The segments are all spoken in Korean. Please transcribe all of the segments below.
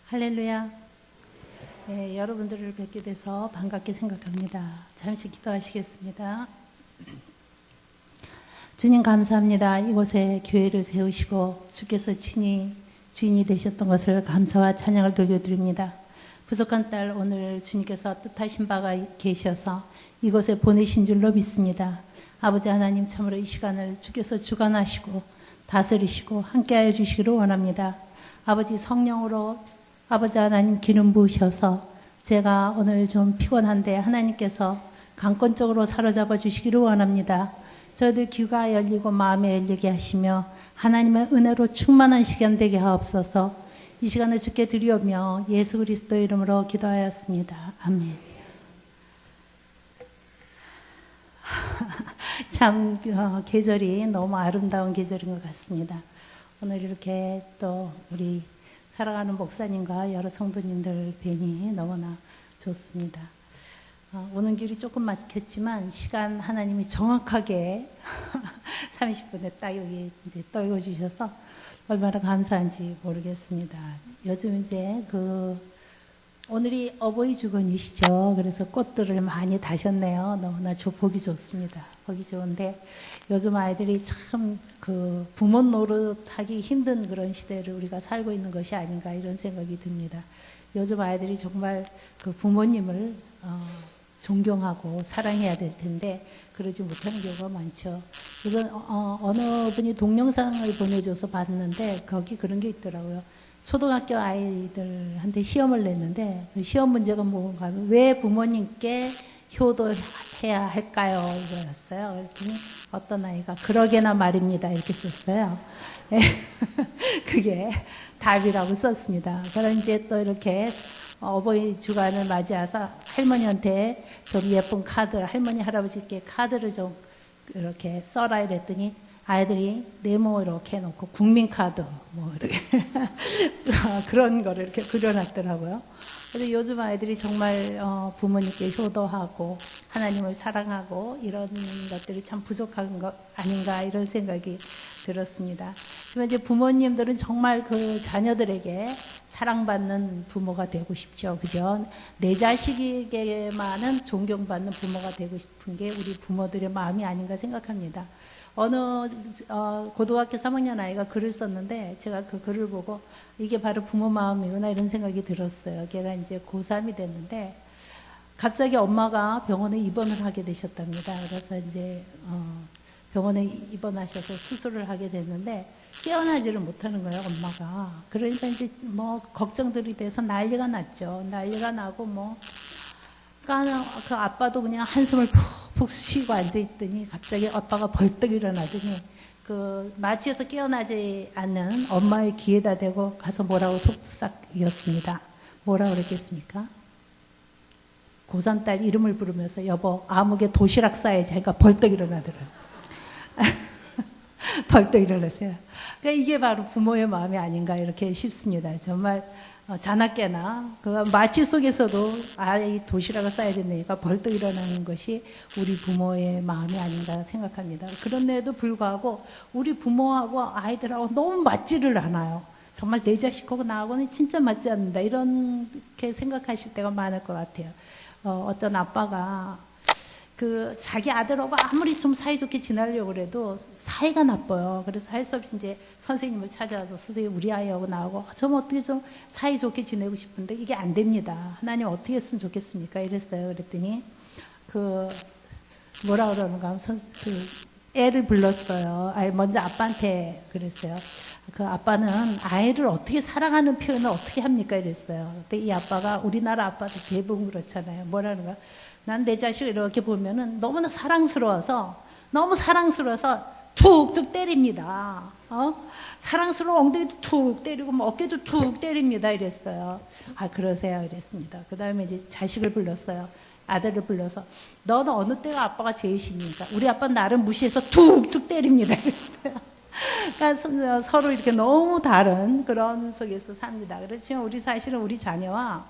할렐루야. 네, 여러분들을 뵙게 돼서 반갑게 생각합니다. 잠시 기도하시겠습니다. 주님 감사합니다. 이곳에 교회를 세우시고 주께서 친히 주인이 되셨던 것을 감사와 찬양을 돌려드립니다. 부족한 딸 오늘 주님께서 뜻하신 바가 계셔서 이곳에 보내신 줄로 믿습니다. 아버지 하나님 참으로 이 시간을 주께서 주관하시고 다스리시고 함께하여 주시기를 원합니다. 아버지 성령으로 아버지 하나님 기름 부으셔서 제가 오늘 좀 피곤한데 하나님께서 강권적으로 사로잡아 주시기를 원합니다. 저희들 귀가 열리고 마음에 열리게 하시며 하나님의 은혜로 충만한 시간 되게 하옵소서. 이 시간을 주께 드리오며 예수 그리스도의 이름으로 기도하였습니다. 아멘. 참 계절이 너무 아름다운 계절인 것 같습니다. 오늘 이렇게 또 우리 사랑하는 목사님과 여러 성도님들 뵈니 너무나 좋습니다. 오는 길이 조금 막혔지만 시간 하나님이 정확하게 30분에 딱 여기 이제 떠요 주셔서 얼마나 감사한지 모르겠습니다. 요즘 이제 오늘이 어버이 주간이시죠. 그래서 꽃들을 많이 다셨네요. 너무나 보기 좋습니다. 보기 좋은데 요즘 아이들이 참 부모 노릇하기 힘든 그런 시대를 우리가 살고 있는 것이 아닌가 이런 생각이 듭니다. 요즘 아이들이 정말 부모님을 존경하고 사랑해야 될 텐데 그러지 못하는 경우가 많죠. 이건 어느 분이 동영상을 보내줘서 봤는데 거기 그런 게 있더라고요. 초등학교 아이들한테 시험을 냈는데 그 시험 문제가 뭔가 하면 왜 부모님께 효도해야 할까요? 이거였어요. 그랬더니 어떤 아이가 그러게나 말입니다. 이렇게 썼어요. 그게 답이라고 썼습니다. 그럼 이제 또 이렇게 어버이 주간을 맞이해서 할머니한테 좀 예쁜 카드, 할머니 할아버지께 카드를 좀 이렇게 써라 이랬더니 아이들이 네모 이렇게 해놓고 국민카드 뭐 이렇게 그런 거를 이렇게 그려놨더라고요. 그래서 요즘 아이들이 정말 부모님께 효도하고 하나님을 사랑하고 이런 것들이 참 부족한 것 아닌가 이런 생각이 들었습니다. 하지만 이제 부모님들은 정말 그 자녀들에게 사랑받는 부모가 되고 싶죠. 그죠? 내 자식에게만은 존경받는 부모가 되고 싶은 게 우리 부모들의 마음이 아닌가 생각합니다. 어느 고등학교 3학년 아이가 글을 썼는데 제가 그 글을 보고 이게 바로 부모 마음이구나 이런 생각이 들었어요. 걔가 이제 고3이 됐는데 갑자기 엄마가 병원에 입원을 하게 되셨답니다. 그래서 이제 병원에 입원하셔서 수술을 하게 됐는데 깨어나지를 못하는 거예요, 엄마가. 그러니까 이제 뭐 걱정들이 돼서 난리가 났죠. 난리가 나고 그 아빠도 그냥 한숨을 푹 쉬고 앉아있더니 갑자기 아빠가 벌떡 일어나더니 마취에서 깨어나지 않는 엄마의 귀에다 대고 가서 뭐라고 속삭였습니다. 뭐라고 그랬겠습니까? 고3 딸 이름을 부르면서 여보 아무개 도시락 싸야지 하니까 벌떡 일어나더라고요. 벌떡 일어났어요. 그러니까 이게 바로 부모의 마음이 아닌가 이렇게 싶습니다. 정말 자나깨나 마취 속에서도 아이 도시락을 싸야 된다니까 벌떡 일어나는 것이 우리 부모의 마음이 아닌가 생각합니다. 그런데도 불구하고 우리 부모하고 아이들하고 너무 맞지를 않아요. 정말 내 자식하고 나하고는 진짜 맞지 않는다 이렇게 생각하실 때가 많을 것 같아요. 어떤 아빠가 자기 아들하고 아무리 좀 사이좋게 지내려고 해도 사이가 나빠요. 그래서 할 수 없이 이제 선생님을 찾아와서 선생님 우리 아이하고 나하고 좀 어떻게 좀 사이좋게 지내고 싶은데 이게 안 됩니다. 하나님 어떻게 했으면 좋겠습니까? 이랬어요. 그랬더니 뭐라 그러는가 하면 애를 불렀어요. 먼저 아빠한테 그랬어요. 그 아빠는 아이를 어떻게 사랑하는 표현을 어떻게 합니까? 이랬어요. 근데 이 아빠가 우리나라 아빠들 대부분 그렇잖아요. 뭐라는 거야? 난 내 자식을 이렇게 보면은 너무나 사랑스러워서 툭툭 때립니다. 사랑스러워 엉덩이도 툭 때리고 어깨도 툭 때립니다. 이랬어요. 그러세요. 이랬습니다. 그 다음에 이제 자식을 불렀어요. 아들을 불러서 너는 어느 때가 아빠가 제일이니까 우리 아빠는 나를 무시해서 툭툭 때립니다. 이랬어요. 그러니까 서로 이렇게 너무 다른 그런 속에서 삽니다. 그렇지만 우리 사실은 우리 자녀와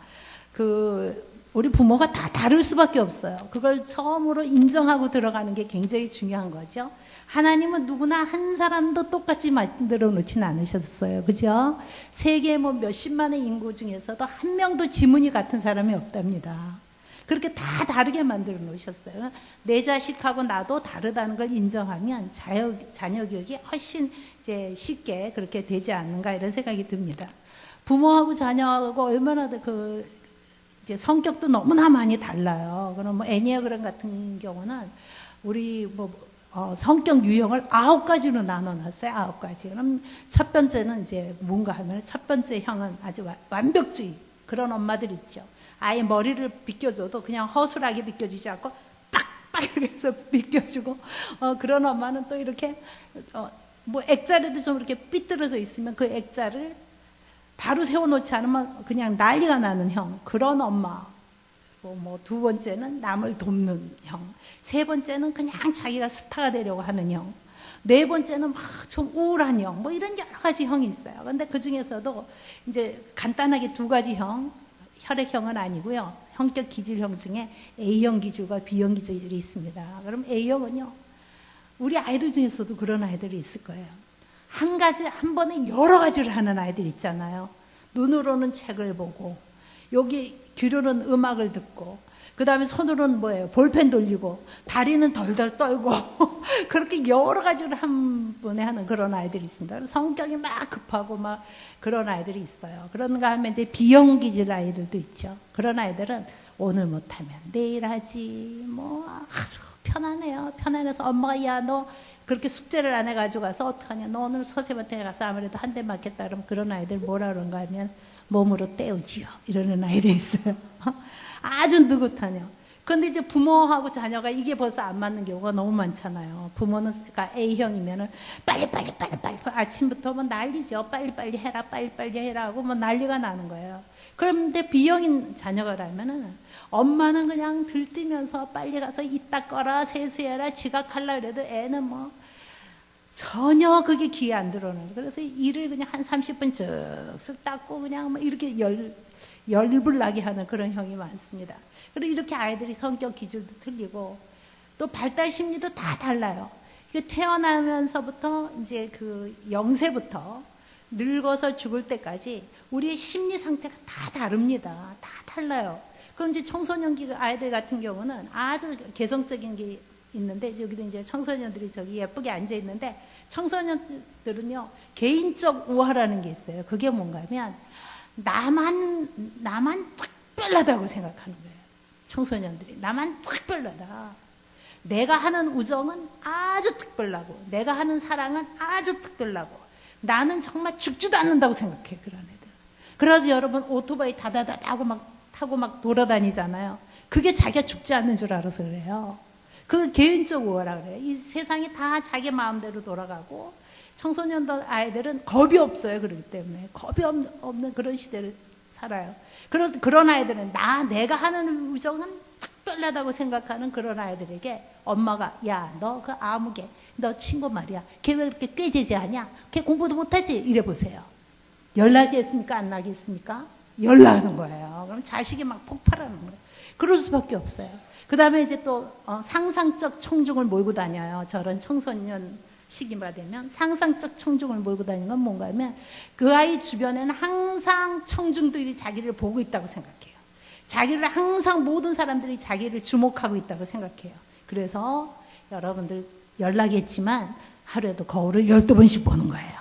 우리 부모가 다 다를 수밖에 없어요. 그걸 처음으로 인정하고 들어가는 게 굉장히 중요한 거죠. 하나님은 누구나 한 사람도 똑같이 만들어 놓지는 않으셨어요. 그죠? 세계 뭐 몇십만의 인구 중에서도 한 명도 지문이 같은 사람이 없답니다. 그렇게 다 다르게 만들어 놓으셨어요. 내 자식하고 나도 다르다는 걸 인정하면 자녀 교육이 훨씬 이제 쉽게 그렇게 되지 않는가 이런 생각이 듭니다. 부모하고 자녀하고 얼마나 이제 성격도 너무나 많이 달라요. 그럼 뭐 애니어그램 같은 경우는 우리 성격 유형을 9가지로 나눠놨어요. 9가지. 그럼 첫 번째는 이제 뭔가 하면 첫 번째 형은 아주 완벽주의. 그런 엄마들 있죠. 아예 머리를 빗겨줘도 그냥 허술하게 빗겨주지 않고 빡빡 이렇게 해서 빗겨주고, 그런 엄마는 또 이렇게, 뭐 액자라도 좀 이렇게 삐뚤어져 있으면 그 액자를 바로 세워놓지 않으면 그냥 난리가 나는 형. 그런 엄마. 두 번째는 남을 돕는 형. 세 번째는 그냥 자기가 스타가 되려고 하는 형. 네 번째는 막 좀 우울한 형. 뭐 이런 여러 가지 형이 있어요. 근데 그 중에서도 이제 간단하게 2가지 형. 혈액형은 아니고요. 성격 기질형 중에 A형 기질과 B형 기질이 있습니다. 그럼 A형은요, 우리 아이들 중에서도 그런 아이들이 있을 거예요. 한 번에 여러 가지를 하는 아이들 있잖아요. 눈으로는 책을 보고, 여기 귀로는 음악을 듣고, 그 다음에 손으로는 뭐예요? 볼펜 돌리고, 다리는 덜덜 떨고, 그렇게 여러 가지를 한 번에 하는 그런 아이들이 있습니다. 성격이 막 급하고 막 그런 아이들이 있어요. 그런가 하면 이제 B형 기질 아이들도 있죠. 그런 아이들은 오늘 못하면 내일 하지, 뭐 아주 편안해요. 편안해서 엄마가 야, 너 그렇게 숙제를 안 해가지고 가서 어떡하냐. 너 오늘 선생님한테 가서 아무래도 한 대 맞겠다. 그러면 그런 아이들 뭐라 그런가 하면 몸으로 때우지요. 이러는 아이들이 있어요. 아주 느긋하네요. 그런데 이제 부모하고 자녀가 이게 벌써 안 맞는 경우가 너무 많잖아요. 부모는, 그러니까 A형이면은 빨리 아침부터 뭐 난리죠. 빨리 해라 하고 뭐 난리가 나는 거예요. 그런데 B형인 자녀가라면은 엄마는 그냥 들뜨면서 빨리 가서 이닦 거라 세수해라 지각하려 그래도 애는 뭐 전혀 그게 귀에 안 들어오는. 그래서 일을 그냥 한 30분 쓱쓱 닦고 그냥 뭐 이렇게 열불 나게 하는 그런 형이 많습니다. 그리고 이렇게 아이들이 성격 기질도 틀리고 또 발달 심리도 다 달라요. 태어나면서부터 이제 그 0세부터 늙어서 죽을 때까지 우리의 심리 상태가 다 다릅니다. 다 달라요. 그럼 이제 청소년기 아이들 같은 경우는 아주 개성적인 게 있는데, 여기도 이제 청소년들이 저기 예쁘게 앉아 있는데, 청소년들은요 개인적 우화라는 게 있어요. 그게 뭔가 하면 나만 특별하다고 생각하는 거예요. 청소년들이 나만 특별하다. 내가 하는 우정은 아주 특별하고, 내가 하는 사랑은 아주 특별하고, 나는 정말 죽지도 않는다고 생각해. 그런 애들. 그래서 여러분 오토바이 다다다 타고 막 돌아다니잖아요. 그게 자기가 죽지 않는 줄 알아서 그래요. 그 개인적 우화라 그래요. 이 세상이 다 자기 마음대로 돌아가고, 청소년들 아이들은 겁이 없어요. 그렇기 때문에 겁이 없는 그런 시대를 살아요. 그런 아이들은 내가 하는 우정은 특별하다고 생각하는 그런 아이들에게 엄마가 야, 너 그 아무개 너 친구 말이야, 걔 왜 이렇게 꾀지지하냐, 걔 공부도 못하지, 이래 보세요. 연락했습니까? 안 나겠습니까? 연락하는 거예요. 그럼 자식이 막 폭발하는 거예요. 그럴 수밖에 없어요. 그 다음에 이제 또 상상적 청중을 몰고 다녀요. 저런 청소년 시기가 되면 상상적 청중을 몰고 다니는 건 뭔가 하면 그 아이 주변에는 항상 청중들이 자기를 보고 있다고 생각해요. 자기를 항상 모든 사람들이 자기를 주목하고 있다고 생각해요. 그래서 여러분들 연락했지만 하루에도 거울을 12번씩 보는 거예요.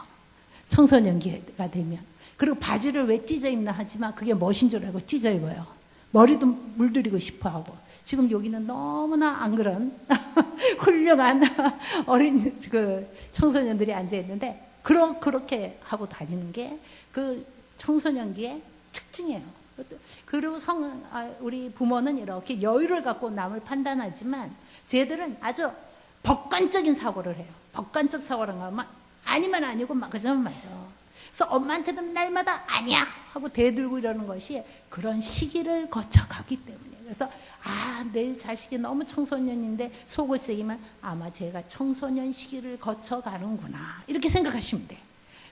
청소년기가 되면. 그리고 바지를 왜 찢어 입나 하지만 그게 멋인 줄 알고 찢어 입어요. 머리도 물들이고 싶어 하고. 지금 여기는 너무나 안 그런 훌륭한 어린 그 청소년들이 앉아 있는데, 그렇게 하고 다니는 게 그 청소년기의 특징이에요. 그리고 우리 부모는 이렇게 여유를 갖고 남을 판단하지만, 쟤들은 아주 법관적인 사고를 해요. 법관적 사고라는 거 아니면 아니고 맞으면 맞아. 그래서 엄마한테도 날마다 아니야 하고 대들고 이러는 것이 그런 시기를 거쳐가기 때문에. 그래서 내 자식이 너무 청소년인데 속을 새기면 아마 제가 청소년 시기를 거쳐가는구나, 이렇게 생각하시면 돼요.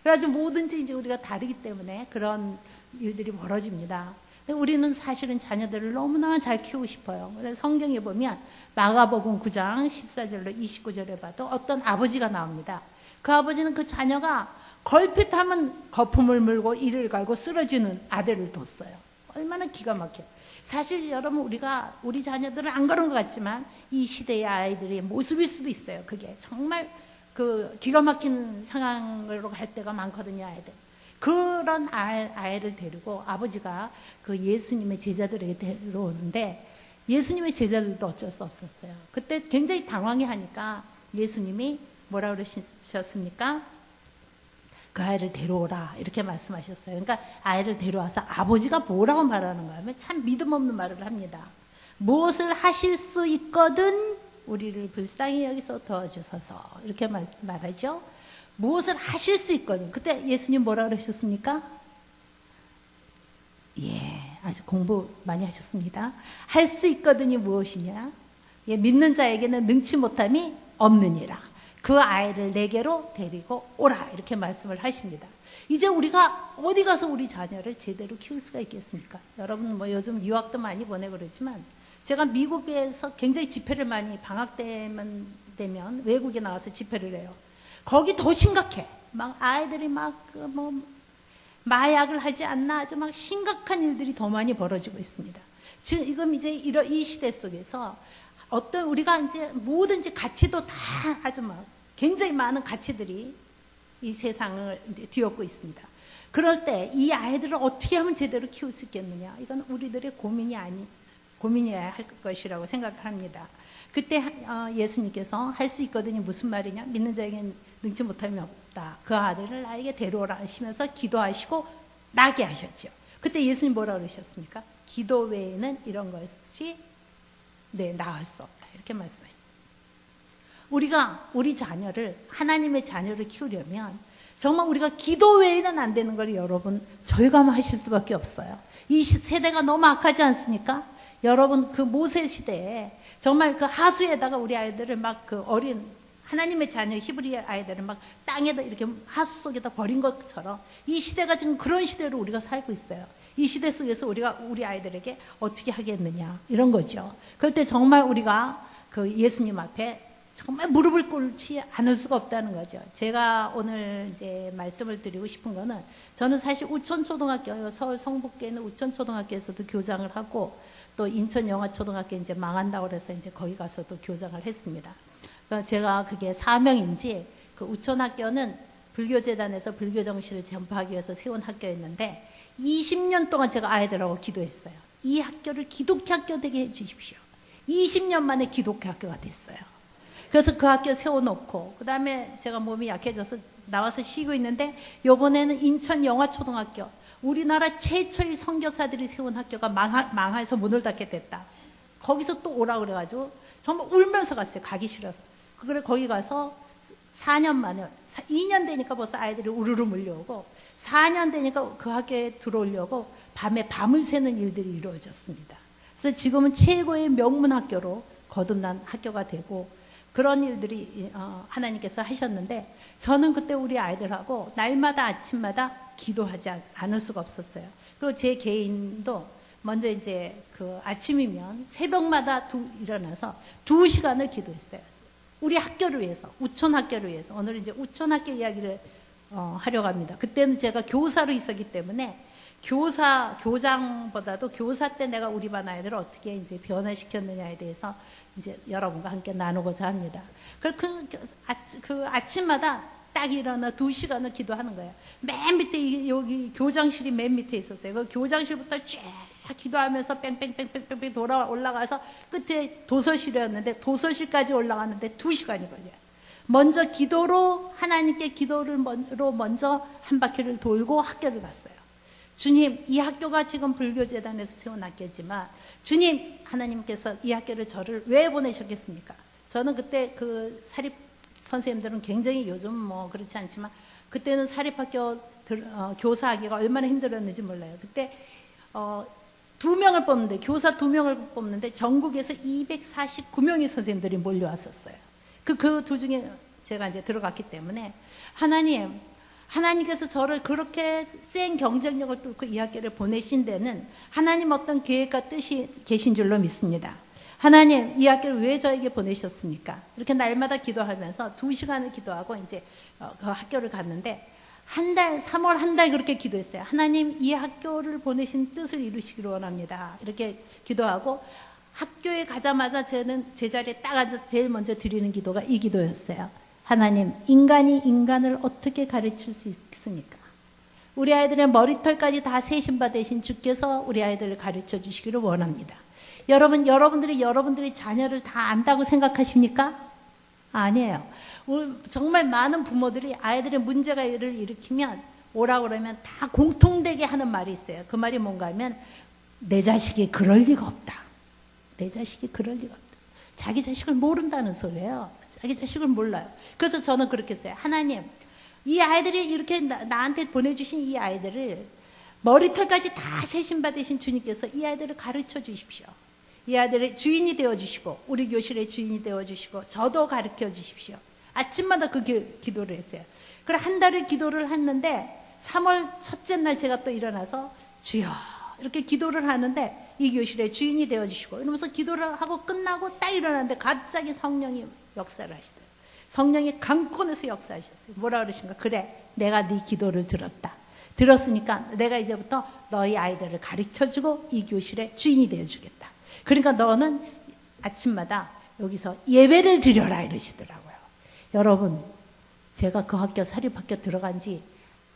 그래가지고 뭐든지 이제 우리가 다르기 때문에 그런 일들이 벌어집니다. 근데 우리는 사실은 자녀들을 너무나 잘 키우고 싶어요. 그래서 성경에 보면 마가복음 9장 14절로 29절에 봐도 어떤 아버지가 나옵니다. 그 아버지는 그 자녀가 걸핏하면 거품을 물고 이를 갈고 쓰러지는 아들을 뒀어요. 얼마나 기가 막혀요. 사실 여러분 우리 자녀들은 안 그런 것 같지만 이 시대의 아이들의 모습일 수도 있어요. 그게 정말 그 기가 막힌 상황으로 갈 때가 많거든요, 아이들. 그런 아이를 데리고 아버지가 그 예수님의 제자들에게 데려오는데 예수님의 제자들도 어쩔 수 없었어요. 그때 굉장히 당황해 하니까 예수님이 뭐라 그러셨습니까? 그 아이를 데려오라 이렇게 말씀하셨어요. 그러니까 아이를 데려와서 아버지가 뭐라고 말하는 거야? 참 믿음 없는 말을 합니다. 무엇을 하실 수 있거든 우리를 불쌍히 여기서 도와주소서 이렇게 말하죠. 무엇을 하실 수 있거든. 그때 예수님 뭐라 그러셨습니까? 예, 아주 공부 많이 하셨습니다. 할 수 있거든이 무엇이냐? 예, 믿는 자에게는 능치 못함이 없느니라. 그 아이를 내게로 데리고 오라 이렇게 말씀을 하십니다. 이제 우리가 어디 가서 우리 자녀를 제대로 키울 수가 있겠습니까? 여러분 뭐 요즘 유학도 많이 보내고 그러지만 제가 미국에서 굉장히 집회를 많이 방학 되면 외국에 나가서 집회를 해요. 거기 더 심각해. 막 아이들이 막 뭐 마약을 하지 않나 아주 막 심각한 일들이 더 많이 벌어지고 있습니다. 지금 이제 이 시대 속에서 어떤 우리가 이제 뭐든지 가치도 다 아주 막 굉장히 많은 가치들이 이 세상을 뒤엎고 있습니다. 그럴 때 이 아이들을 어떻게 하면 제대로 키울 수 있겠느냐? 이건 우리들의 고민이어야 할 것이라고 생각합니다. 그때 예수님께서 할 수 있거든요. 무슨 말이냐? 믿는 자에게는 능치 못함이 없다. 그 아들을 나에게 데려오라 하시면서 기도하시고 나게 하셨죠. 그때 예수님 뭐라 그러셨습니까? 기도 외에는 이런 것이 나을 수 없다. 이렇게 말씀하셨습니다. 우리가 우리 자녀를 하나님의 자녀를 키우려면 정말 우리가 기도 외에는 안 되는 걸 여러분 절감하실 수밖에 없어요. 이 세대가 너무 악하지 않습니까? 여러분 그 모세 시대에 정말 그 하수에다가 우리 아이들을 막 그 어린 하나님의 자녀 히브리 아이들을 막 땅에다 이렇게 하수 속에다 버린 것처럼 이 시대가 지금 그런 시대로 우리가 살고 있어요. 이 시대 속에서 우리가 우리 아이들에게 어떻게 하겠느냐 이런 거죠. 그럴 때 정말 우리가 그 예수님 앞에 정말 무릎을 꿇지 않을 수가 없다는 거죠. 제가 오늘 이제 말씀을 드리고 싶은 거는 저는 사실 우천초등학교 서울 성북구에 있는 우천초등학교에서도 교장을 하고 또 인천영화초등학교 이제 망한다고 그래서 이제 거기 가서도 교장을 했습니다. 제가 그게 사명인지 그 우천학교는 불교재단에서 불교정신을 전파하기 위해서 세운 학교였는데 20년 동안 제가 아이들하고 기도했어요. 이 학교를 기독교 학교 되게 해주십시오. 20년 만에 기독교 학교가 됐어요. 그래서 그 학교 세워놓고 그 다음에 제가 몸이 약해져서 나와서 쉬고 있는데 요번에는 인천영화초등학교 우리나라 최초의 선교사들이 세운 학교가 망해서 문을 닫게 됐다. 거기서 또 오라 그래가지고 정말 울면서 갔어요. 가기 싫어서. 그래 거기 가서 4년 만에 2년 되니까 벌써 아이들이 우르르 몰려오고 4년 되니까 그 학교에 들어오려고 밤에 밤을 새는 일들이 이루어졌습니다. 그래서 지금은 최고의 명문 학교로 거듭난 학교가 되고 그런 일들이 하나님께서 하셨는데 저는 그때 우리 아이들하고 날마다 아침마다 기도하지 않을 수가 없었어요. 그리고 제 개인도 먼저 이제 그 아침이면 새벽마다 일어나서 2시간을 기도했어요. 우리 학교를 위해서, 우천학교를 위해서. 오늘 이제 우천학교 이야기를 하려고 합니다. 그때는 제가 교사로 있었기 때문에 교장보다도 교사 때 내가 우리 반 아이들을 어떻게 이제 변화시켰느냐에 대해서 이제 여러분과 함께 나누고자 합니다. 그 아침마다 딱 일어나 2시간을 기도하는 거예요. 맨 밑에 여기 교장실이 맨 밑에 있었어요. 그 교장실부터 쫙 기도하면서 뺑뺑뺑뺑뺑 올라가서 끝에 도서실이었는데 도서실까지 올라가는데 2시간이 걸려요. 먼저 기도로 하나님께 기도를 먼저 한 바퀴를 돌고 학교를 갔어요. 주님, 이 학교가 지금 불교재단에서 세운 학교지만 주님, 하나님께서 이 학교를 저를 왜 보내셨겠습니까? 저는 그때 그 사립 선생님들은 굉장히 요즘 뭐 그렇지 않지만 그때는 사립학교 교사하기가 얼마나 힘들었는지 몰라요. 그때 2명을 뽑는데 교사 2명을 뽑는데 전국에서 249명의 선생님들이 몰려왔었어요. 그 두 중에 제가 이제 들어갔기 때문에 하나님 하나님께서 저를 그렇게 센 경쟁력을 뚫고 이 학교를 보내신 데는 하나님 어떤 계획과 뜻이 계신 줄로 믿습니다. 하나님, 이 학교를 왜 저에게 보내셨습니까? 이렇게 날마다 기도하면서 2시간을 기도하고 이제 그 학교를 갔는데 한 달, 3월 한 달 그렇게 기도했어요. 하나님, 이 학교를 보내신 뜻을 이루시기를 원합니다. 이렇게 기도하고 학교에 가자마자 저는 제 자리에 딱 앉아서 제일 먼저 드리는 기도가 이 기도였어요. 하나님, 인간이 인간을 어떻게 가르칠 수 있습니까? 우리 아이들의 머리털까지 다 세신바 되신 주께서 우리 아이들을 가르쳐 주시기를 원합니다. 여러분들이 자녀를 다 안다고 생각하십니까? 아니에요. 정말 많은 부모들이 아이들의 문제가 일으키면 오라고 그러면 다 공통되게 하는 말이 있어요. 그 말이 뭔가 하면 내 자식이 그럴 리가 없다. 내 자식이 그럴 리가 없다. 자기 자식을 모른다는 소리예요. 자기 자식을 몰라요. 그래서 저는 그렇게 했어요. 하나님, 이 아이들이 이렇게 나한테 보내주신 이 아이들을 머리털까지 다 세신받으신 주님께서 이 아이들을 가르쳐 주십시오. 이 아이들의 주인이 되어주시고 우리 교실의 주인이 되어주시고 저도 가르쳐 주십시오. 아침마다 그 기도를 했어요. 그래 한 달을 기도를 했는데 3월 첫째 날 제가 또 일어나서 주여 이렇게 기도를 하는데 이 교실의 주인이 되어주시고 이러면서 기도를 하고 끝나고 딱 일어났는데 갑자기 성령이 역사를 하시더라고요. 성령이 강권에서 역사하셨어요. 뭐라 그러신가? 그래, 내가 네 기도를 들었다. 들었으니까 내가 이제부터 너희 아이들을 가르쳐주고 이 교실의 주인이 되어주겠다. 그러니까 너는 아침마다 여기서 예배를 드려라 이러시더라고요. 여러분, 제가 그 학교 사립학교 들어간 지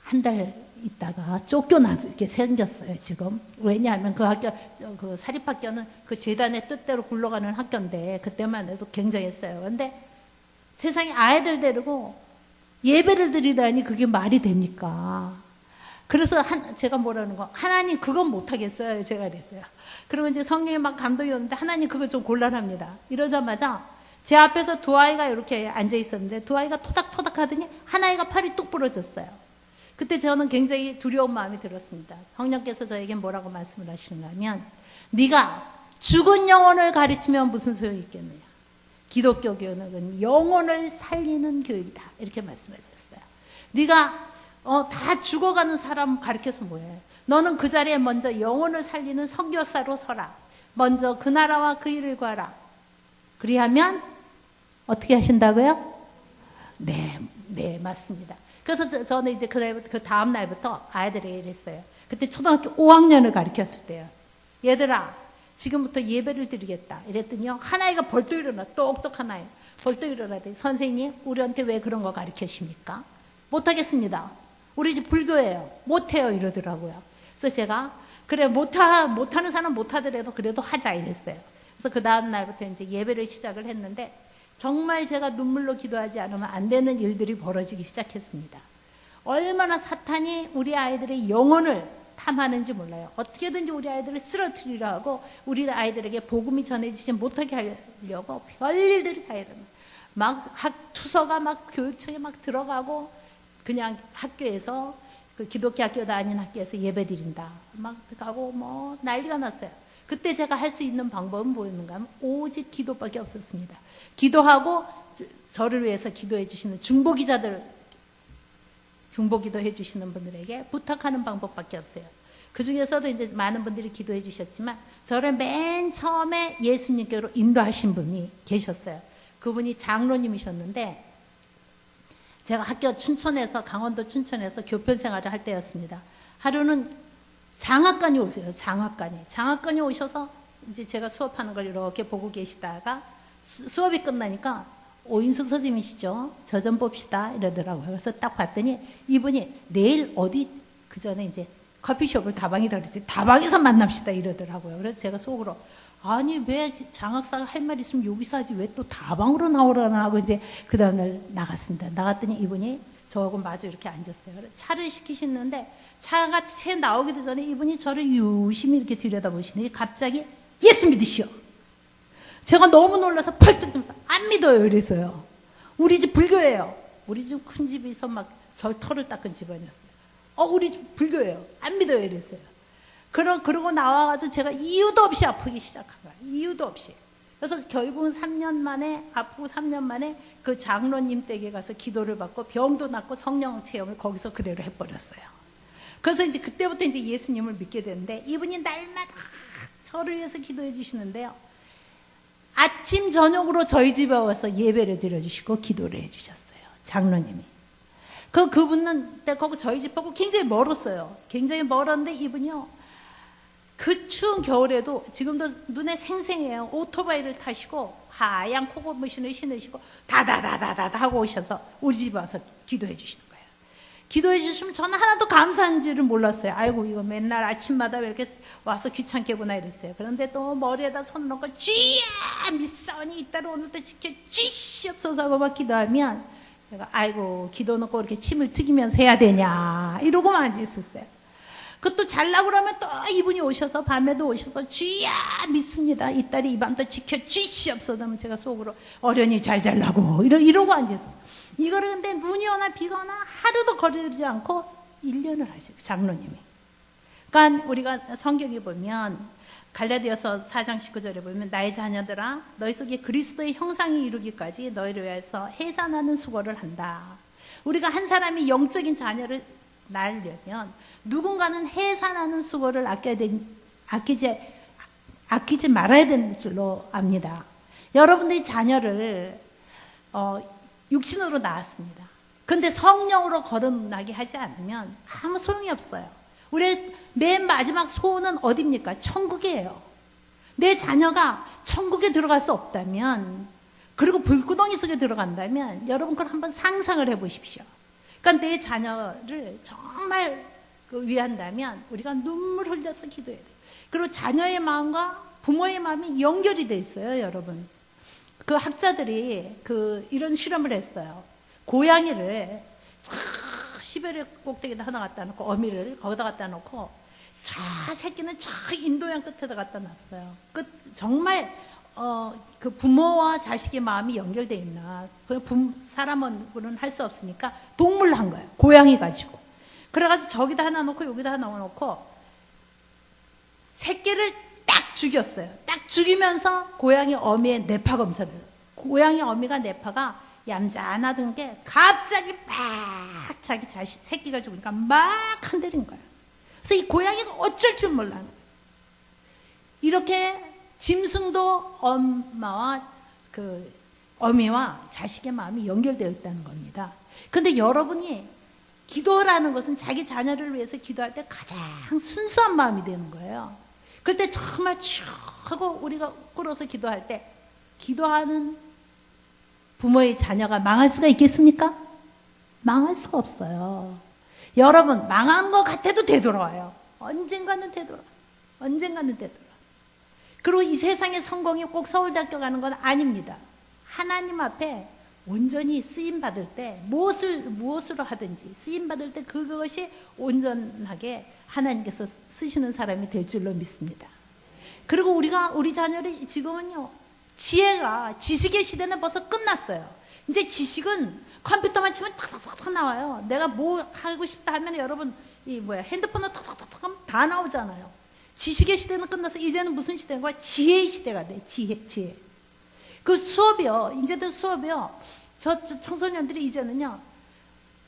한 달 있다가 쫓겨나게 생겼어요 지금. 왜냐하면 그 학교, 그 사립학교는 그 재단의 뜻대로 굴러가는 학교인데 그때만 해도 굉장했어요. 근데 세상에 아이들 데리고 예배를 드리다니 그게 말이 됩니까? 그래서 제가 뭐라는 거, 하나님 그건 못하겠어요. 제가 그랬어요. 그러면 이제 성령이 막 감동이 오는데 하나님 그거 좀 곤란합니다. 이러자마자 제 앞에서 두 아이가 이렇게 앉아 있었는데 두 아이가 토닥토닥 하더니 한 아이가 팔이 뚝 부러졌어요. 그때 저는 굉장히 두려운 마음이 들었습니다. 성령께서 저에게 뭐라고 말씀을 하시는가 하면 네가 죽은 영혼을 가르치면 무슨 소용이 있겠느냐. 기독교 교육은 영혼을 살리는 교육이다. 이렇게 말씀하셨어요. 네가 다 죽어가는 사람 가르쳐서 뭐해. 너는 그 자리에 먼저 영혼을 살리는 선교사로 서라. 먼저 그 나라와 그 일을 구하라. 그리하면 어떻게 하신다고요? 네, 맞습니다. 그래서 저는 이제 그 다음 날부터 아이들에게 이랬어요. 그때 초등학교 5학년을 가르쳤을 때요. 얘들아, 지금부터 예배를 드리겠다. 이랬더니요. 하나이가 벌떡 일어나, 똑똑한 아이. 벌떡 일어나더니 선생님, 우리한테 왜 그런 거 가르치십니까? 못하겠습니다. 우리 집 불교예요. 못해요. 이러더라고요. 그래서 제가, 그래, 못하는 사람 못하더라도 그래도 하자. 이랬어요. 그래서 그 다음 날부터 이제 예배를 시작을 했는데 정말 제가 눈물로 기도하지 않으면 안 되는 일들이 벌어지기 시작했습니다. 얼마나 사탄이 우리 아이들의 영혼을 탐하는지 몰라요. 어떻게든지 우리 아이들을 쓰러뜨리려 하고 우리 아이들에게 복음이 전해지지 못하게 하려고 별일들이 다 일어나요. 막 투서가 막 교육청에 막 들어가고 그냥 학교에서 그 기독교 학교도 아닌 학교에서 예배 드린다. 막 가고 뭐 난리가 났어요. 그때 제가 할 수 있는 방법은 뭐였는가 하면 오직 기도밖에 없었습니다. 기도하고 저를 위해서 기도해 주시는 중보기자들, 중보기도 해 주시는 분들에게 부탁하는 방법밖에 없어요. 그 중에서도 이제 많은 분들이 기도해 주셨지만 저를 맨 처음에 예수님께로 인도하신 분이 계셨어요. 그분이 장로님이셨는데 제가 학교 춘천에서, 강원도 춘천에서 교편 생활을 할 때였습니다. 하루는 장학관이 오세요. 장학관이 오셔서 이제 제가 수업하는 걸 이렇게 보고 계시다가 수업이 끝나니까 오인수 선생님이시죠. 저 좀 봅시다 이러더라고요. 그래서 딱 봤더니 이분이 내일 어디 그 전에 이제 커피숍을 다방이라 그랬지 다방에서 만납시다 이러더라고요. 그래서 제가 속으로 아니 왜 장학사가 할 말 있으면 여기서 하지 왜 또 다방으로 나오려나 하고 이제 그 다음날 나갔습니다. 나갔더니 이분이 저하고 마주 이렇게 앉았어요. 그래서 차를 시키시는데 차가 채 나오기도 전에 이분이 저를 유심히 이렇게 들여다보시니 갑자기 예수 믿으시오. 제가 너무 놀라서 펄쩍 뛰면서 안 믿어요 이랬어요. 우리 집 불교예요. 우리 집 큰 집에서 막 절터를 닦은 집안이었어요. 우리 집 불교예요. 안 믿어요 이랬어요. 그러고 나와가지고 제가 이유도 없이 아프기 시작한 거예요. 이유도 없이. 그래서 결국은 3년 만에, 아프고 3년 만에 그 장로님 댁에 가서 기도를 받고 병도 낫고 성령 체험을 거기서 그대로 해버렸어요. 그래서 이제 그때부터 이제 예수님을 믿게 되는데, 이분이 날마다 저를 위해서 기도해 주시는데요. 아침 저녁으로 저희 집에 와서 예배를 드려주시고 기도를 해주셨어요. 장로님이. 그분은 거기 저희 집하고 굉장히 멀었어요. 굉장히 멀었는데 이분이요, 그 추운 겨울에도 지금도 눈에 생생해요. 오토바이를 타시고 하얀 코고무신을 신으시고 다다다다다 하고 오셔서 우리 집에 와서 기도해 주시는 거예요. 기도해 주시면 저는 하나도 감사한지를 몰랐어요. 아이고, 이거 맨날 아침마다 왜 이렇게 와서 귀찮게구나 이랬어요. 그런데 또 머리에다 손을 넣고 주야 믿사오니 이따로 오늘도 지켜 주시옵소서 하고 막 기도하면, 제가 아이고, 기도 넣고 이렇게 침을 튀기면서 해야 되냐 이러고만 앉아있었어요. 그것도 잘라고 그러면 또 이분이 오셔서 밤에도 오셔서 주야 믿습니다, 이 딸이 이 밤도 지켜주시옵소서 하면 제가 속으로 어련히 잘 잘라고 이러고 앉았어요. 이거를 근데 눈이 오나 비가 오나 하루도 거르지 않고 1년을 하시고, 장로님이. 그러니까 우리가 성경에 보면 갈라디아서 4장 19절에 보면, 나의 자녀들아 너희 속에 그리스도의 형상이 이루기까지 너희를 위해서 해산하는 수고를 한다. 우리가 한 사람이 영적인 자녀를 낳으려면 누군가는 해산하는 수고를 아끼지 말아야 되는 줄로 압니다. 여러분들이 자녀를 육신으로 낳았습니다. 그런데 성령으로 거듭나게 하지 않으면 아무 소용이 없어요. 우리의 맨 마지막 소원은 어디입니까? 천국이에요. 내 자녀가 천국에 들어갈 수 없다면, 그리고 불구덩이 속에 들어간다면, 여러분 그걸 한번 상상을 해보십시오. 그러니까 내 자녀를 정말 위한다면 우리가 눈물 흘려서 기도해야 돼요. 그리고 자녀의 마음과 부모의 마음이 연결이 돼 있어요, 여러분. 그 학자들이 이런 실험을 했어요. 고양이를 시베리아 꼭대기에다 하나 갖다 놓고, 어미를 거기다 갖다 놓고, 저 새끼는 저 인도양 끝에다 갖다 놨어요. 정말 그 부모와 자식의 마음이 연결되어 있나. 사람은 할 수 없으니까 동물로 한 거예요. 고양이 가지고. 그래가지고 저기다 하나 놓고 여기다 하나 놓고 새끼를 딱 죽였어요. 딱 죽이면서 고양이 어미의 뇌파 검사를 해요. 고양이 어미가 뇌파가 얌전하던 게 갑자기 막 자기 자식 새끼가 죽으니까 막 흔들린 거예요. 그래서 이 고양이가 어쩔 줄 몰라요. 이렇게 짐승도 어미와 자식의 마음이 연결되어 있다는 겁니다. 그런데 여러분이 기도라는 것은 자기 자녀를 위해서 기도할 때 가장 순수한 마음이 되는 거예요. 그럴 때 정말 쭉 하고 우리가 꿇어서 기도할 때, 기도하는 부모의 자녀가 망할 수가 있겠습니까? 망할 수가 없어요. 여러분, 망한 것 같아도 되돌아와요. 언젠가는 되돌아와요. 그리고 이 세상의 성공이 꼭 서울대학교 가는 건 아닙니다. 하나님 앞에 온전히 쓰임받을 때 무엇으로 하든지 쓰임받을 때 그것이 온전하게 하나님께서 쓰시는 사람이 될 줄로 믿습니다. 그리고 우리 자녀를 지금은요, 지식의 시대는 벌써 끝났어요. 이제 지식은 컴퓨터만 치면 탁탁탁 나와요. 내가 뭐 하고 싶다 하면 여러분 핸드폰으로 탁탁탁 하면 다 나오잖아요. 지식의 시대는 끝나서 이제는 무슨 시대인가? 지혜의 시대가 돼. 지혜. 그 수업이요. 이제는 수업이요. 저 청소년들이 이제는요,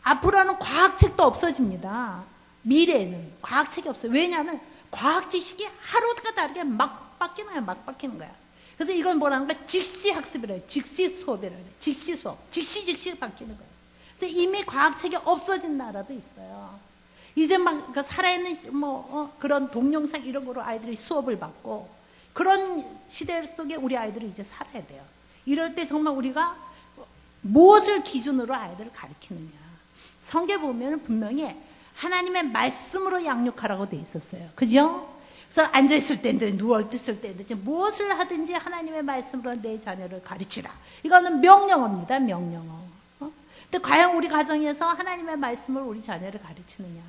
앞으로는 과학책도 없어집니다. 미래에는 과학책이 없어요. 왜냐하면 과학 지식이 하루가 다르게 막 바뀌는 거야. 그래서 이건 뭐라는 거야? 즉시 학습이라 해요. 즉시 수업이라 해요. 즉시 수업. 즉시 바뀌는 거예요. 그래서 이미 과학책이 없어진 나라도 있어요. 이제 막 살아있는 그런 동영상 이런 거로 아이들이 수업을 받고, 그런 시대 속에 우리 아이들이 이제 살아야 돼요. 이럴 때 정말 우리가 무엇을 기준으로 아이들을 가르치느냐. 성경에 보면 분명히 하나님의 말씀으로 양육하라고 돼 있었어요. 그죠? 그래서 앉아있을 때든 누워있을 때든 무엇을 하든지 하나님의 말씀으로 내 자녀를 가르치라. 이거는 명령어입니다. 명령어. 근데 과연 우리 가정에서 하나님의 말씀을 우리 자녀를 가르치느냐.